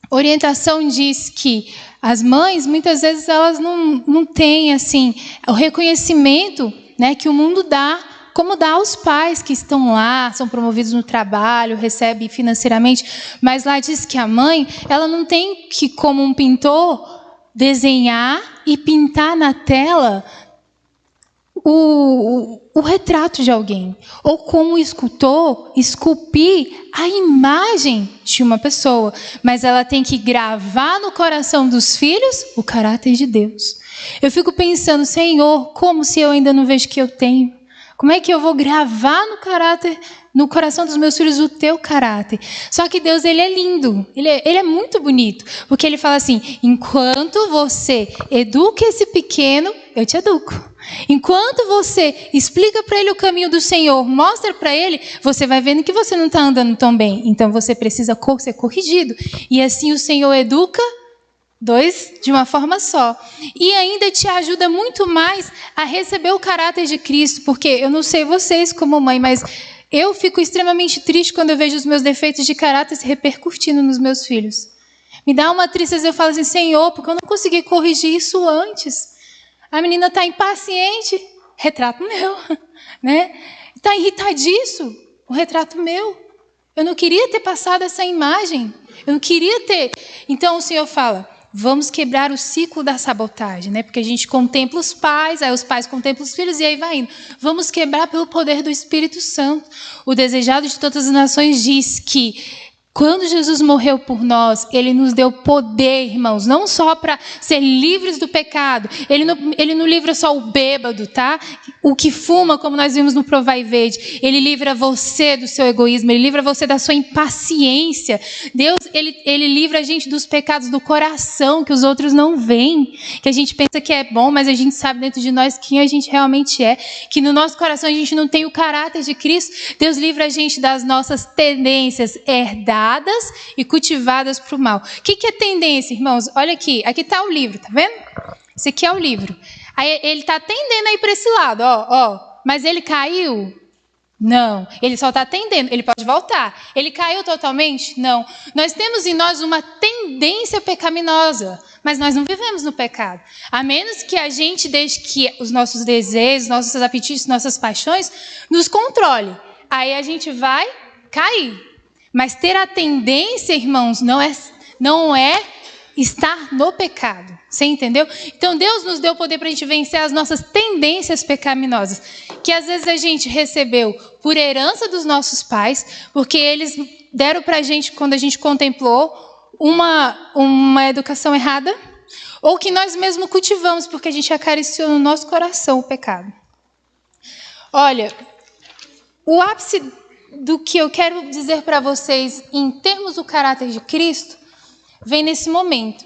Orientação diz que as mães, muitas vezes, elas não têm assim, o reconhecimento, né, que o mundo dá, como dá aos pais que estão lá, são promovidos no trabalho, recebem financeiramente. Mas lá diz que a mãe, ela não tem que, como um pintor, desenhar e pintar na tela o retrato de alguém, ou como escultor, esculpir a imagem de uma pessoa, mas ela tem que gravar no coração dos filhos o caráter de Deus. Eu fico pensando, Senhor, como se eu ainda não vejo que eu tenho? Como é que eu vou gravar no coração dos meus filhos o teu caráter? Só que Deus, ele é lindo, ele é muito bonito, porque ele fala assim, enquanto você educa esse pequeno, eu te educo. Enquanto você explica para ele o caminho do Senhor, mostra para ele, você vai vendo que você não está andando tão bem, então você precisa ser corrigido. E assim o Senhor educa 2 de uma forma só. E ainda te ajuda muito mais a receber o caráter de Cristo, porque eu não sei vocês como mãe, mas eu fico extremamente triste quando eu vejo os meus defeitos de caráter se repercutindo nos meus filhos. Me dá uma tristeza, eu falo assim, Senhor, porque eu não consegui corrigir isso antes. A menina está impaciente, retrato meu, né? Está irritadiço, o retrato meu. Eu não queria ter passado essa imagem, eu não queria ter. Então o Senhor fala, vamos quebrar o ciclo da sabotagem, né? Porque a gente contempla os pais, aí os pais contemplam os filhos e aí vai indo. Vamos quebrar pelo poder do Espírito Santo. O desejado de todas as nações diz que Quando Jesus morreu por nós, ele nos deu poder, irmãos, não só para ser livres do pecado. Ele não livra só o bêbado, tá? O que fuma, como nós vimos no Provai e Vede. Ele livra você do seu egoísmo, ele livra você da sua impaciência. Deus, ele livra a gente dos pecados do coração, que os outros não veem. Que a gente pensa que é bom, mas a gente sabe dentro de nós quem a gente realmente é. Que no nosso coração a gente não tem o caráter de Cristo. Deus livra a gente das nossas tendências herdadas e cultivadas para o mal. O que é tendência, irmãos? Olha aqui está o livro, tá vendo? Esse aqui é o livro. Aí ele está tendendo aí para esse lado, ó. Mas ele caiu? Não. Ele só está tendendo, ele pode voltar. Ele caiu totalmente? Não. Nós temos em nós uma tendência pecaminosa, mas nós não vivemos no pecado. A menos que a gente deixe que os nossos desejos, nossos apetites, nossas paixões nos controle. Aí a gente vai cair. Mas ter a tendência, irmãos, não é estar no pecado. Você entendeu? Então Deus nos deu o poder para a gente vencer as nossas tendências pecaminosas, que às vezes a gente recebeu por herança dos nossos pais, porque eles deram para a gente, quando a gente contemplou, uma educação errada, ou que nós mesmos cultivamos, porque a gente acariciou no nosso coração o pecado. Olha, o ápice do que eu quero dizer para vocês em termos do caráter de Cristo vem nesse momento.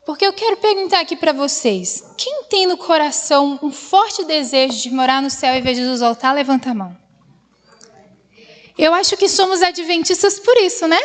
Porque eu quero perguntar aqui para vocês, quem tem no coração um forte desejo de morar no céu e ver Jesus voltar, levanta a mão. Eu acho que somos adventistas por isso, né?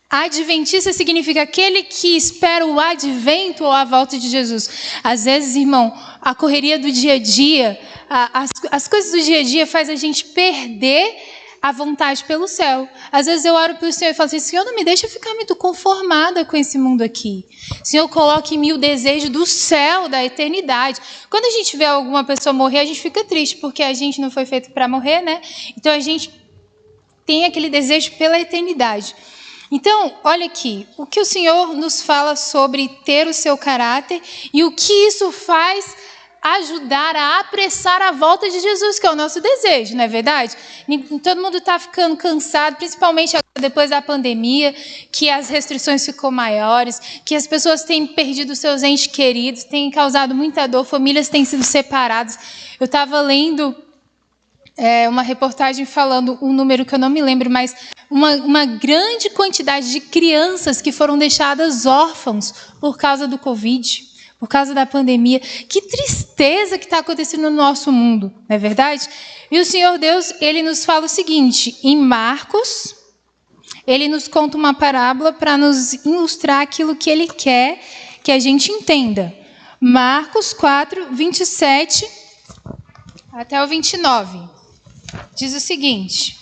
Adventista significa aquele que espera o advento ou a volta de Jesus. Às vezes, irmão, a correria do dia a dia, as coisas do dia a dia faz a gente perder a vontade pelo céu. Às vezes eu oro pelo Senhor e falo assim: Senhor, não me deixa ficar muito conformada com esse mundo aqui. Senhor, coloque em mim o desejo do céu, da eternidade. Quando a gente vê alguma pessoa morrer, a gente fica triste, porque a gente não foi feito para morrer, né? Então a gente tem aquele desejo pela eternidade. Então, olha aqui, o que o Senhor nos fala sobre ter o seu caráter e o que isso faz ajudar a apressar a volta de Jesus, que é o nosso desejo, não é verdade? Todo mundo está ficando cansado, principalmente depois da pandemia, que as restrições ficou maiores, que as pessoas têm perdido seus entes queridos, têm causado muita dor, famílias têm sido separadas. Eu estava lendo uma reportagem falando um número que eu não me lembro, mas uma grande quantidade de crianças que foram deixadas órfãos por causa do Covid, por causa da pandemia. Que tristeza que está acontecendo no nosso mundo, não é verdade? E o Senhor Deus, ele nos fala o seguinte, em Marcos, ele nos conta uma parábola para nos ilustrar aquilo que ele quer que a gente entenda. Marcos 4, 27 até o 29. Diz o seguinte: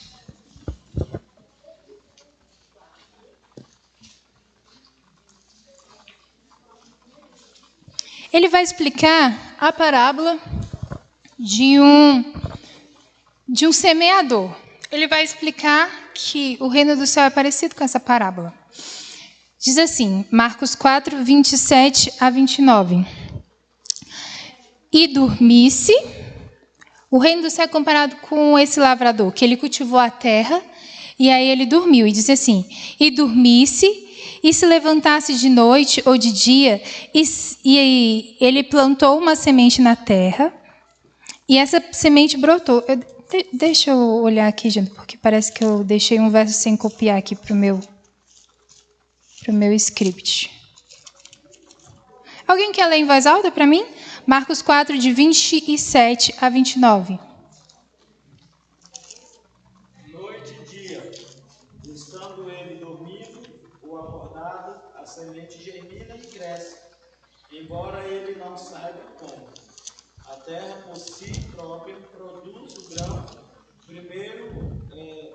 ele vai explicar a parábola de um semeador. Ele vai explicar que o reino do céu é parecido com essa parábola. Diz assim, Marcos 4, 27 a 29. E dormisse, o reino do céu é comparado com esse lavrador, que ele cultivou a terra, e aí ele dormiu. E diz assim, e dormisse, e se levantasse de noite ou de dia, e ele plantou uma semente na terra, e essa semente brotou. Deixa eu olhar aqui, gente, porque parece que eu deixei um verso sem copiar aqui para o meu script. Alguém quer ler em voz alta para mim? Marcos 4, de 27 a 29. Noite e dia, estando ele dormindo ou acordado, a semente germina e cresce, embora ele não saiba como. A terra por si própria produz o grão, primeiro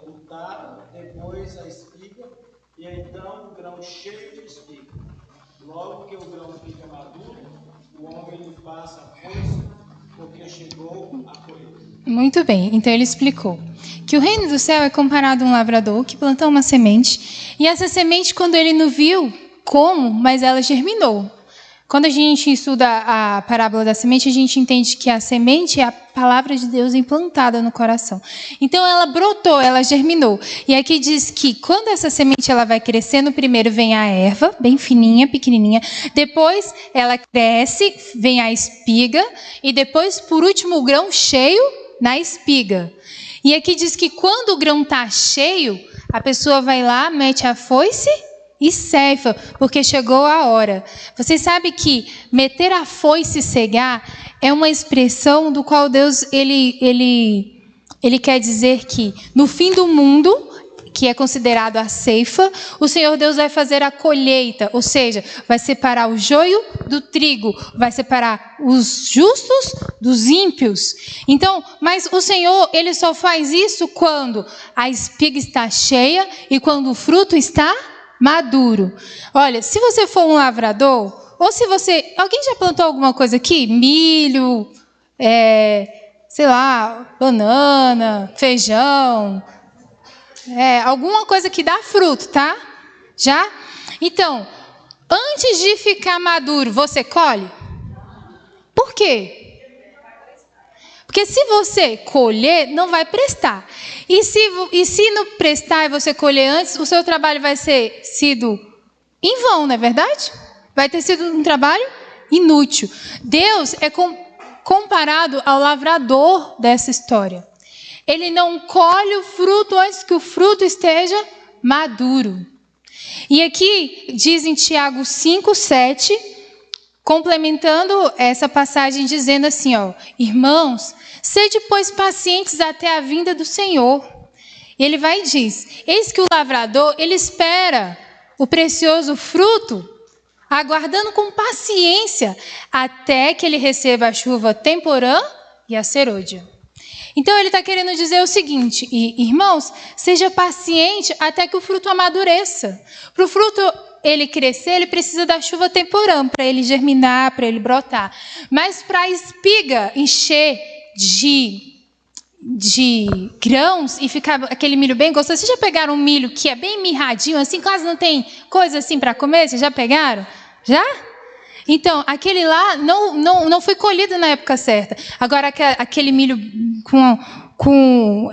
o taro, depois a espiga, e então o grão cheio de espiga. Logo que o grão fica maduro, o homem lhe passa a foice, porque chegou a colheita. Muito bem, então ele explicou que o reino do céu é comparado a um lavrador que plantou uma semente, e essa semente, quando ele não viu como, mas ela germinou. Quando a gente estuda a parábola da semente, a gente entende que a semente é a palavra de Deus implantada no coração. Então ela brotou, ela germinou. E aqui diz que quando essa semente ela vai crescendo, primeiro vem a erva, bem fininha, pequenininha. Depois ela cresce, vem a espiga. E depois, por último, o grão cheio na espiga. E aqui diz que quando o grão está cheio, a pessoa vai lá, mete a foice e ceifa, porque chegou a hora. Vocês sabem que meter a foice e cegar é uma expressão do qual Deus ele quer dizer que no fim do mundo, que é considerado a ceifa, o Senhor Deus vai fazer a colheita, ou seja, vai separar o joio do trigo, vai separar os justos dos ímpios. Então, mas o Senhor, ele só faz isso quando a espiga está cheia e quando o fruto está maduro. Olha, se você for um lavrador, ou se você... Alguém já plantou alguma coisa aqui? Milho, sei lá, banana, feijão, alguma coisa que dá fruto, tá? Já? Então, antes de ficar maduro, você colhe? Por quê? Porque se você colher, não vai prestar. E se não prestar e você colher antes, o seu trabalho vai ser sido em vão, não é verdade? Vai ter sido um trabalho inútil. Deus é comparado ao lavrador dessa história. Ele não colhe o fruto antes que o fruto esteja maduro. E aqui diz em Tiago 5:7, complementando essa passagem, dizendo assim, irmãos, sede, pois, pacientes até a vinda do Senhor. E ele vai e diz, eis que o lavrador, ele espera o precioso fruto, aguardando com paciência, até que ele receba a chuva temporã e a serôdia. Então ele está querendo dizer o seguinte, irmãos, seja paciente até que o fruto amadureça. Para o fruto ele crescer, ele precisa da chuva temporã, para ele germinar, para ele brotar. Mas para a espiga encher de grãos e ficar aquele milho bem gostoso. Vocês já pegaram um milho que é bem mirradinho, assim, quase não tem coisa assim para comer? Vocês já pegaram? Já? Então, aquele lá não foi colhido na época certa. Agora, aquele milho com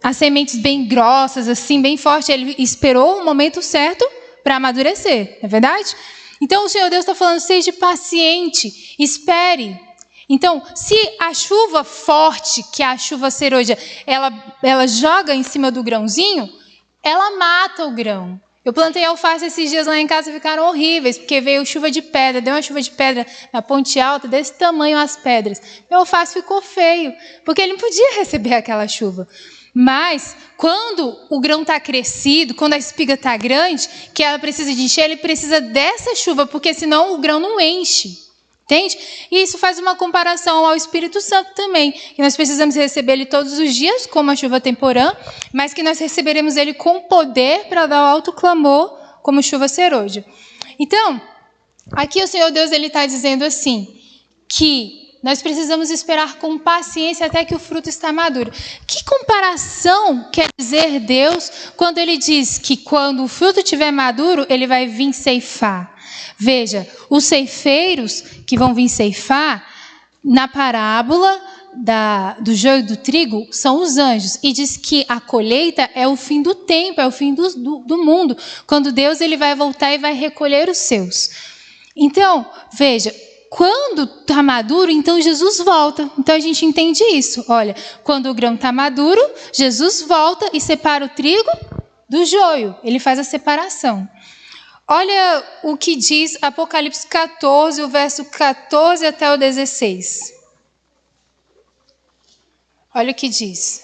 as sementes bem grossas, assim, bem forte, ele esperou o momento certo para amadurecer, não é verdade? Então, o Senhor Deus está falando, seja paciente, espere. Então, se a chuva forte, que é a chuva serôdia, ela joga em cima do grãozinho, ela mata o grão. Eu plantei alface esses dias lá em casa e ficaram horríveis, porque veio chuva de pedra, deu uma chuva de pedra na ponte alta, desse tamanho as pedras. Meu alface ficou feio, porque ele não podia receber aquela chuva. Mas, quando o grão está crescido, quando a espiga está grande, que ela precisa de encher, ele precisa dessa chuva, porque senão o grão não enche. Entende? E isso faz uma comparação ao Espírito Santo também, que nós precisamos receber ele todos os dias, como a chuva temporã, mas que nós receberemos ele com poder para dar o alto clamor, como chuva serôdia. Então, aqui o Senhor Deus está dizendo assim, que nós precisamos esperar com paciência até que o fruto está maduro. Que comparação quer dizer Deus quando ele diz que quando o fruto estiver maduro, ele vai vir ceifar? Veja, os ceifeiros que vão vir ceifar, na parábola do joio e do trigo, são os anjos. E diz que a colheita é o fim do tempo, é o fim do mundo. Quando Deus ele vai voltar e vai recolher os seus. Então, veja, quando está maduro, então Jesus volta. Então a gente entende isso. Olha, quando o grão está maduro, Jesus volta e separa o trigo do joio. Ele faz a separação. Olha o que diz Apocalipse 14, o verso 14 até o 16. Olha o que diz.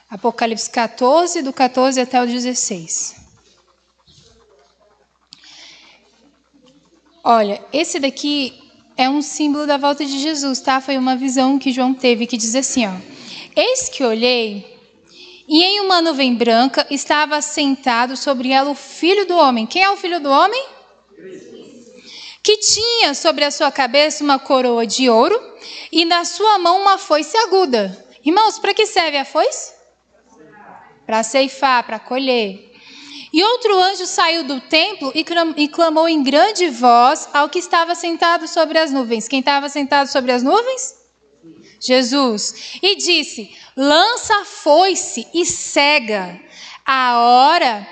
Apocalipse 14, do 14 até o 16. Olha, esse daqui é um símbolo da volta de Jesus, tá? Foi uma visão que João teve, que diz assim, eis que olhei, e em uma nuvem branca estava sentado sobre ela o Filho do Homem. Quem é o Filho do Homem? Que tinha sobre a sua cabeça uma coroa de ouro e na sua mão uma foice aguda. Irmãos, para que serve a foice? Para ceifar, para colher. E outro anjo saiu do templo e clamou em grande voz ao que estava sentado sobre as nuvens. Quem estava sentado sobre as nuvens? Jesus. E disse: lança a foice e cega. A hora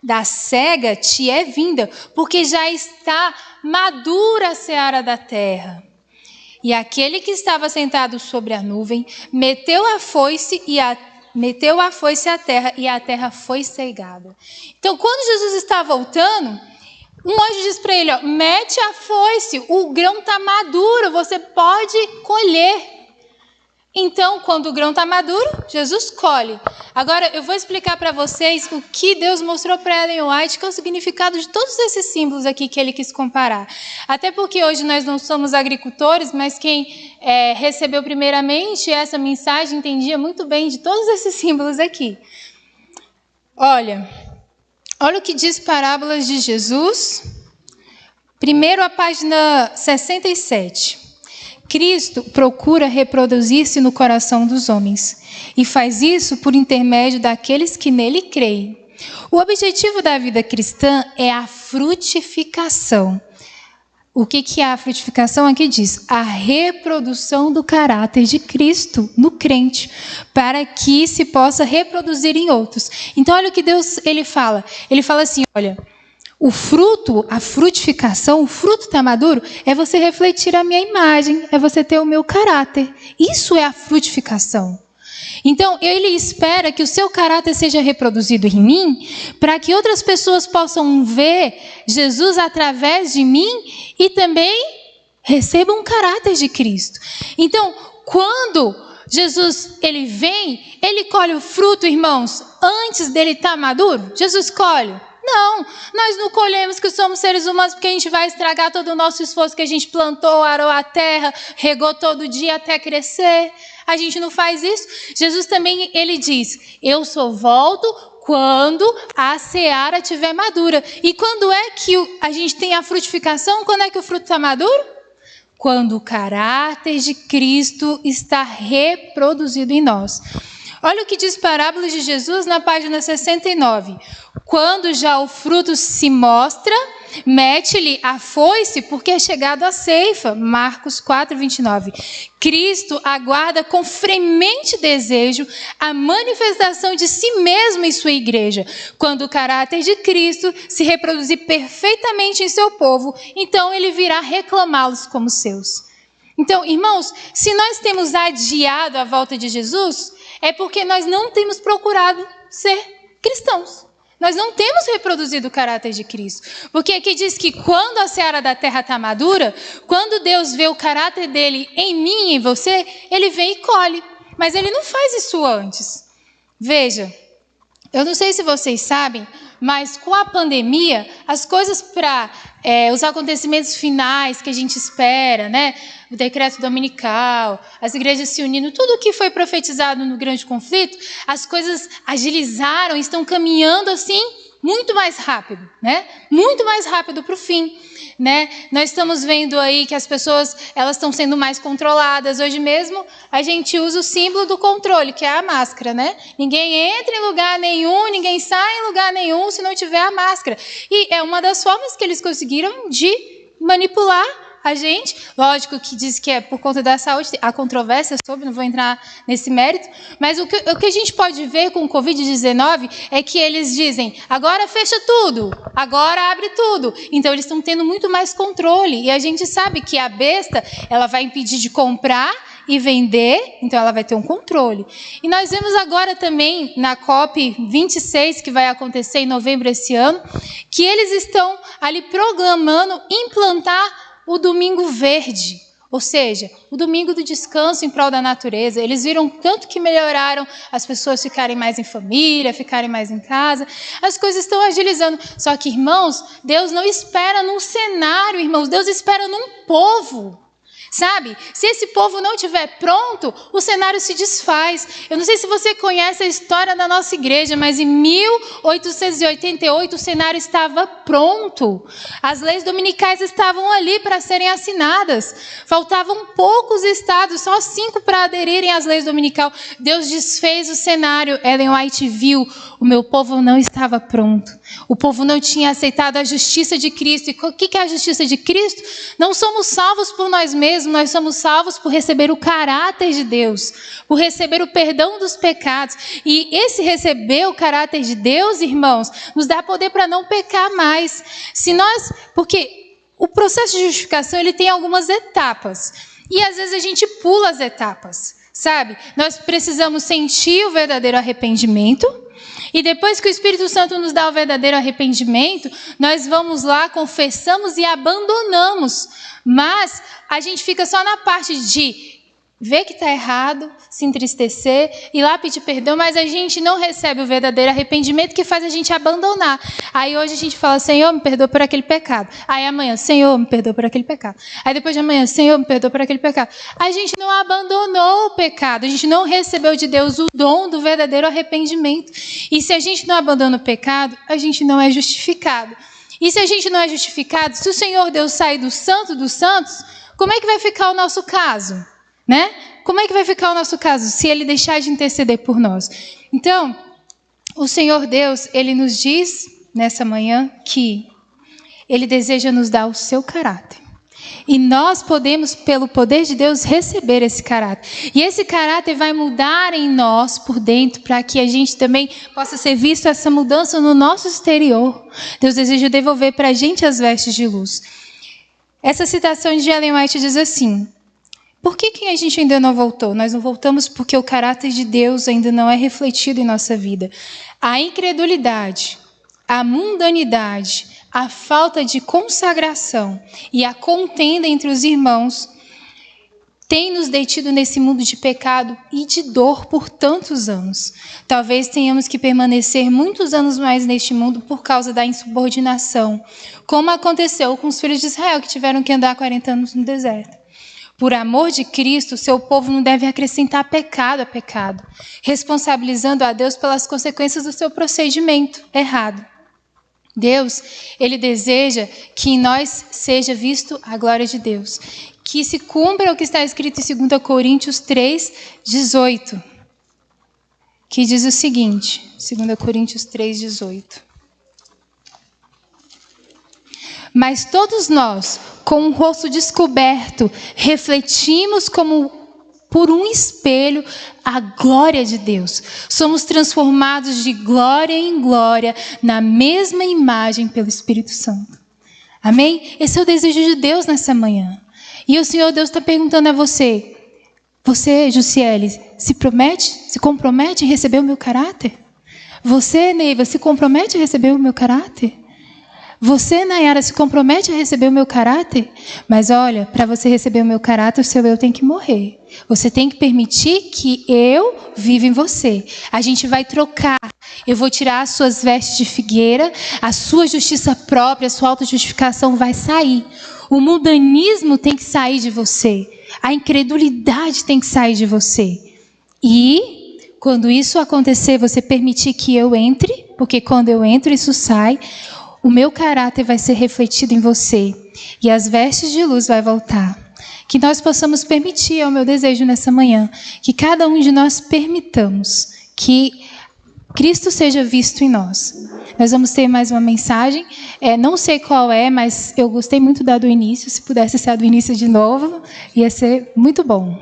da cega te é vinda, porque já está madura a seara da terra. E aquele que estava sentado sobre a nuvem meteu a foice à terra, e a terra foi cegada. Então, quando Jesus está voltando, um anjo diz para ele: mete a foice, o grão está maduro, você pode colher. Então, quando o grão está maduro, Jesus colhe. Agora, eu vou explicar para vocês o que Deus mostrou para Ellen White, que é o significado de todos esses símbolos aqui que ele quis comparar. Até porque hoje nós não somos agricultores, mas quem recebeu primeiramente essa mensagem entendia muito bem de todos esses símbolos aqui. Olha o que diz Parábolas de Jesus. Primeiro, a página 67. Cristo procura reproduzir-se no coração dos homens e faz isso por intermédio daqueles que nele creem. O objetivo da vida cristã é a frutificação. O que é a frutificação? Aqui diz: a reprodução do caráter de Cristo no crente, para que se possa reproduzir em outros. Então, olha o que Deus ele fala. Ele fala assim, olha... o fruto, a frutificação, o fruto está maduro, é você refletir a minha imagem, é você ter o meu caráter. Isso é a frutificação. Então, ele espera que o seu caráter seja reproduzido em mim, para que outras pessoas possam ver Jesus através de mim e também recebam o caráter de Cristo. Então, quando Jesus ele vem, ele colhe o fruto, irmãos, antes dele estar maduro? Jesus colhe? Não, nós não colhemos que somos seres humanos porque a gente vai estragar todo o nosso esforço que a gente plantou, arou a terra, regou todo dia até crescer. A gente não faz isso. Jesus também, ele diz: eu só volto quando a seara estiver madura. E quando é que a gente tem a frutificação? Quando é que o fruto está maduro? Quando o caráter de Cristo está reproduzido em nós. Olha o que diz Parábolas de Jesus na página 69. Quando já o fruto se mostra, mete-lhe a foice, porque é chegado a ceifa. Marcos 4, 29. Cristo aguarda com fremente desejo a manifestação de si mesmo em sua igreja. Quando o caráter de Cristo se reproduzir perfeitamente em seu povo, então ele virá reclamá-los como seus. Então, irmãos, se nós temos adiado a volta de Jesus, é porque nós não temos procurado ser cristãos. Nós não temos reproduzido o caráter de Cristo. Porque aqui diz que quando a seara da terra está madura, quando Deus vê o caráter dele em mim e em você, ele vem e colhe. Mas ele não faz isso antes. Veja, eu não sei se vocês sabem, mas com a pandemia, as coisas para os acontecimentos finais que a gente espera, né? O decreto dominical, as igrejas se unindo, tudo o que foi profetizado no grande conflito, as coisas agilizaram, estão caminhando assim muito mais rápido, né? Muito mais rápido para o fim, né? Nós estamos vendo aí que as pessoas elas estão sendo mais controladas. Hoje mesmo a gente usa o símbolo do controle, que é a máscara, né? Ninguém entra em lugar nenhum, ninguém sai em lugar nenhum se não tiver a máscara. E é uma das formas que eles conseguiram de manipular a gente. Lógico que diz que é por conta da saúde, há controvérsia sobre, não vou entrar nesse mérito, mas o que a gente pode ver com o Covid-19 é que eles dizem, agora fecha tudo, agora abre tudo. Então eles estão tendo muito mais controle, e a gente sabe que a besta, ela vai impedir de comprar e vender, então ela vai ter um controle. E nós vemos agora também na COP26, que vai acontecer em novembro desse ano, que eles estão ali programando implantar o domingo verde, ou seja, o domingo do descanso em prol da natureza. Eles viram tanto que melhoraram as pessoas ficarem mais em família, ficarem mais em casa. As coisas estão agilizando. Só que, irmãos, Deus não espera num cenário, irmãos. Deus espera num povo. Sabe? Se esse povo não estiver pronto, o cenário se desfaz. Eu não sei se você conhece a história da nossa igreja, mas em 1888 o cenário estava pronto. As leis dominicais estavam ali para serem assinadas. Faltavam poucos estados, só 5 para aderirem às leis dominicais. Deus desfez o cenário. Ellen White viu, o meu povo não estava pronto. O povo não tinha aceitado a justiça de Cristo. E o que é a justiça de Cristo? Não somos salvos por nós mesmos, nós somos salvos por receber o caráter de Deus, por receber o perdão dos pecados. E esse receber o caráter de Deus, irmãos, nos dá poder para não pecar mais. Porque o processo de justificação, ele tem algumas etapas. E às vezes a gente pula as etapas, sabe? Nós precisamos sentir o verdadeiro arrependimento. E depois que o Espírito Santo nos dá o verdadeiro arrependimento, nós vamos lá, confessamos e abandonamos. Mas a gente fica só na parte de ver que está errado, se entristecer, ir lá pedir perdão, mas a gente não recebe o verdadeiro arrependimento que faz a gente abandonar. Aí hoje a gente fala, Senhor, me perdoa por aquele pecado. Aí amanhã, Senhor, me perdoa por aquele pecado. Aí depois de amanhã, Senhor, me perdoa por aquele pecado. A gente não abandonou o pecado, a gente não recebeu de Deus o dom do verdadeiro arrependimento. E se a gente não abandona o pecado, a gente não é justificado. E se a gente não é justificado, se o Senhor Deus sair do Santo dos Santos, como é que vai ficar o nosso caso? Né? Como é que vai ficar o nosso caso se ele deixar de interceder por nós? Então, o Senhor Deus, ele nos diz nessa manhã que ele deseja nos dar o seu caráter. E nós podemos, pelo poder de Deus, receber esse caráter. E esse caráter vai mudar em nós por dentro, para que a gente também possa ser visto essa mudança no nosso exterior. Deus deseja devolver para a gente as vestes de luz. Essa citação de Ellen White diz assim: por que a gente ainda não voltou? Nós não voltamos porque o caráter de Deus ainda não é refletido em nossa vida. A incredulidade, a mundanidade, a falta de consagração e a contenda entre os irmãos tem nos detido nesse mundo de pecado e de dor por tantos anos. Talvez tenhamos que permanecer muitos anos mais neste mundo por causa da insubordinação, como aconteceu com os filhos de Israel, que tiveram que andar 40 anos no deserto. Por amor de Cristo, seu povo não deve acrescentar pecado a pecado, responsabilizando a Deus pelas consequências do seu procedimento errado. Deus, ele deseja que em nós seja visto a glória de Deus, que se cumpra o que está escrito em 2 Coríntios 3:18, que diz o seguinte, 2 Coríntios 3:18. Mas todos nós, com o rosto descoberto, refletimos como por um espelho a glória de Deus. Somos transformados de glória em glória na mesma imagem pelo Espírito Santo. Amém? Esse é o desejo de Deus nessa manhã. E o Senhor Deus está perguntando a você, Jussiele, se compromete em receber o meu caráter? Você, Neiva, se compromete a receber o meu caráter? Você, Nayara, se compromete a receber o meu caráter? Mas olha, para você receber o meu caráter, o seu eu tem que morrer. Você tem que permitir que eu viva em você. A gente vai trocar. Eu vou tirar as suas vestes de figueira, a sua justiça própria, a sua autojustificação vai sair. O mundanismo tem que sair de você. A incredulidade tem que sair de você. E quando isso acontecer, você permitir que eu entre, porque quando eu entro, isso sai. O meu caráter vai ser refletido em você. E as vestes de luz vai voltar. Que nós possamos permitir, é o meu desejo nessa manhã, que cada um de nós permitamos que Cristo seja visto em nós. Nós vamos ter mais uma mensagem. Não sei qual é, mas eu gostei muito da do início. Se pudesse ser a do início de novo, ia ser muito bom.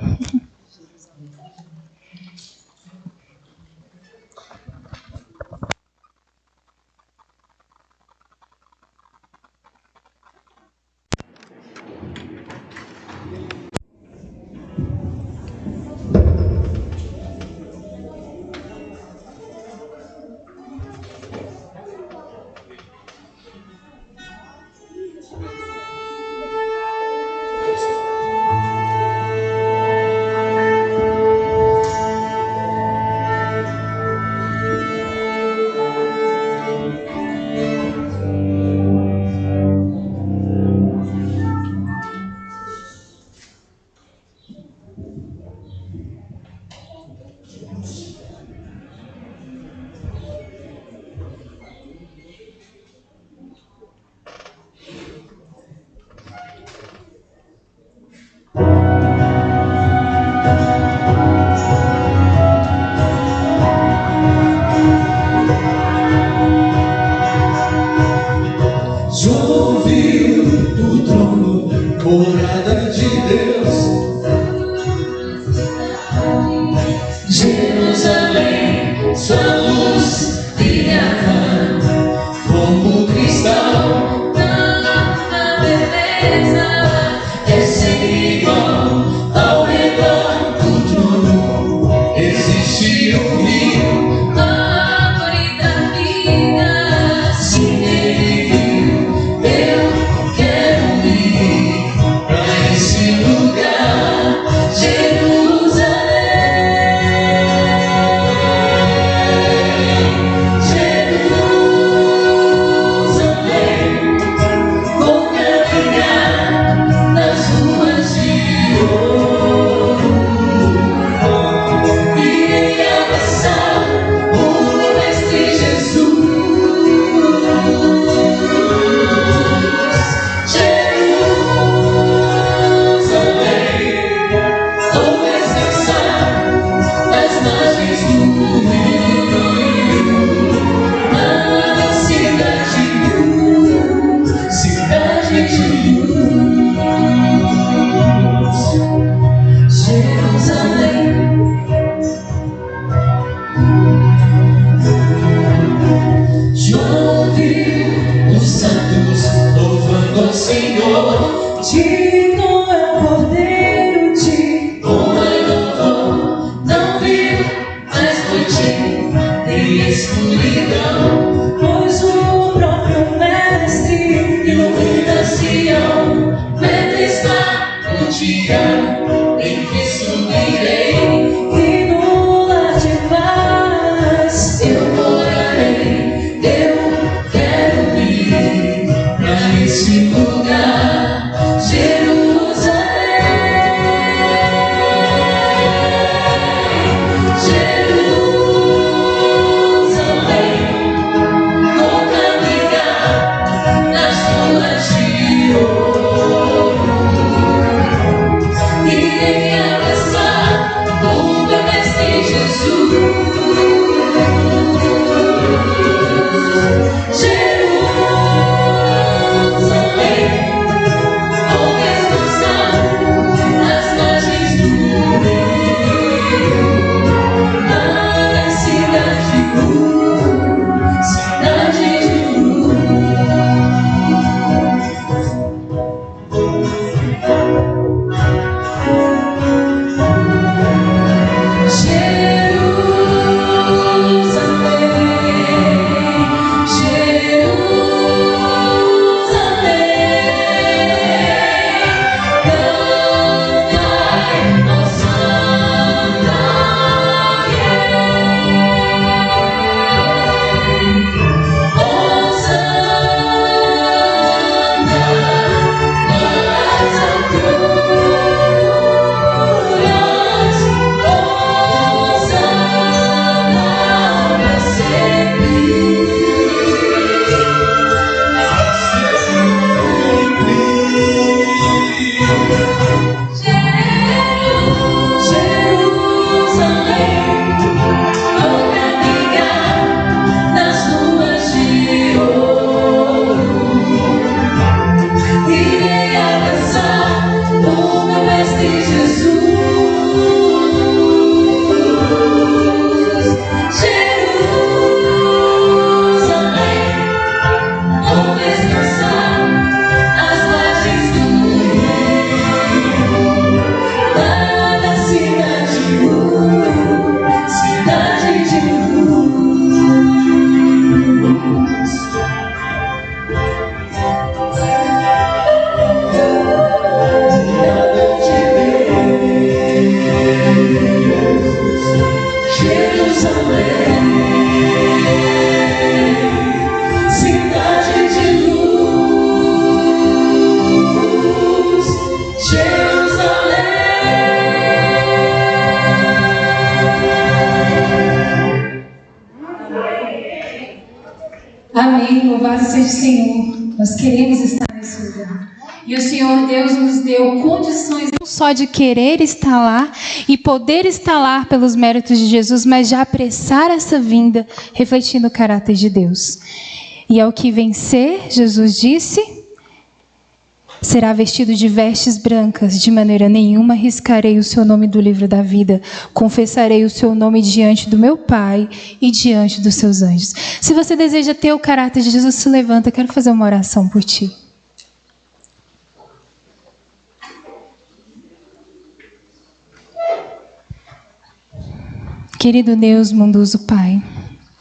Amém. Louvado seja o Senhor. Nós queremos estar nesse lugar. E o Senhor Deus nos deu condições não só de querer estar lá e poder estar lá pelos méritos de Jesus, mas de apressar essa vinda, refletindo o caráter de Deus. E ao que vencer, Jesus disse, será vestido de vestes brancas, de maneira nenhuma riscarei o seu nome do livro da vida, confessarei o seu nome diante do meu Pai e diante dos seus anjos. Se você deseja ter o caráter de Jesus, se levanta, eu quero fazer uma oração por ti. Querido Deus, bondoso Pai,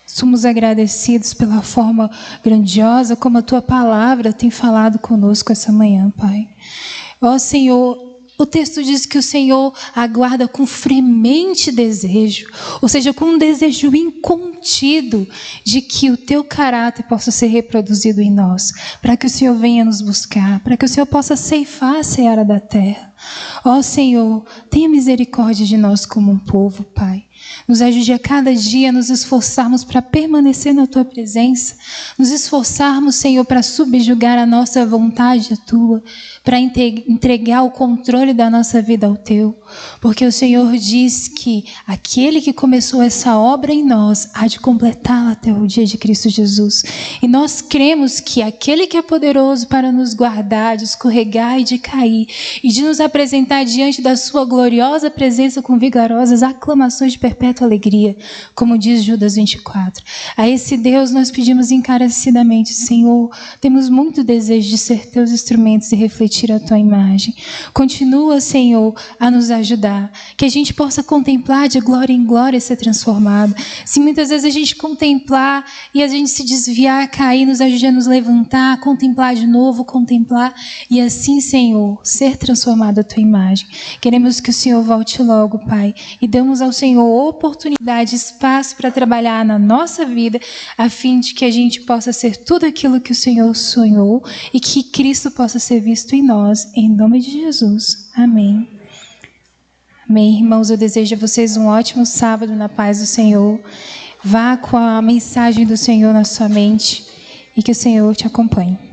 somos agradecidos pela forma grandiosa como a Tua Palavra tem falado conosco essa manhã, Pai. Ó Senhor, o texto diz que o Senhor aguarda com fremente desejo, ou seja, com um desejo incontido de que o Teu caráter possa ser reproduzido em nós, para que o Senhor venha nos buscar, para que o Senhor possa ceifar a seara da terra. Ó Senhor, tenha misericórdia de nós como um povo, Pai. Nos ajude a cada dia a nos esforçarmos para permanecer na Tua presença, nos esforçarmos, Senhor, para subjugar a nossa vontade à Tua, para entregar o controle da nossa vida ao Teu, porque o Senhor diz que aquele que começou essa obra em nós há de completá-la até o dia de Cristo Jesus. E nós cremos que aquele que é poderoso para nos guardar de escorregar e de cair, e de nos apresentar diante da Sua gloriosa presença com vigorosas aclamações de perpétua alegria, como diz Judas 24. A esse Deus nós pedimos encarecidamente, Senhor, temos muito desejo de ser Teus instrumentos e refletir a Tua imagem. Continua, Senhor, a nos ajudar, que a gente possa contemplar de glória em glória ser transformado. Se muitas vezes a gente contemplar e a gente se desviar, cair, nos ajude a nos levantar, contemplar de novo, contemplar e assim, Senhor, ser transformado a Tua imagem. Queremos que o Senhor volte logo, Pai, e damos ao Senhor oportunidade, espaço para trabalhar na nossa vida, a fim de que a gente possa ser tudo aquilo que o Senhor sonhou e que Cristo possa ser visto em nós, em nome de Jesus. Amém. Amém, irmãos, eu desejo a vocês um ótimo sábado na paz do Senhor. Vá com a mensagem do Senhor na sua mente e que o Senhor te acompanhe.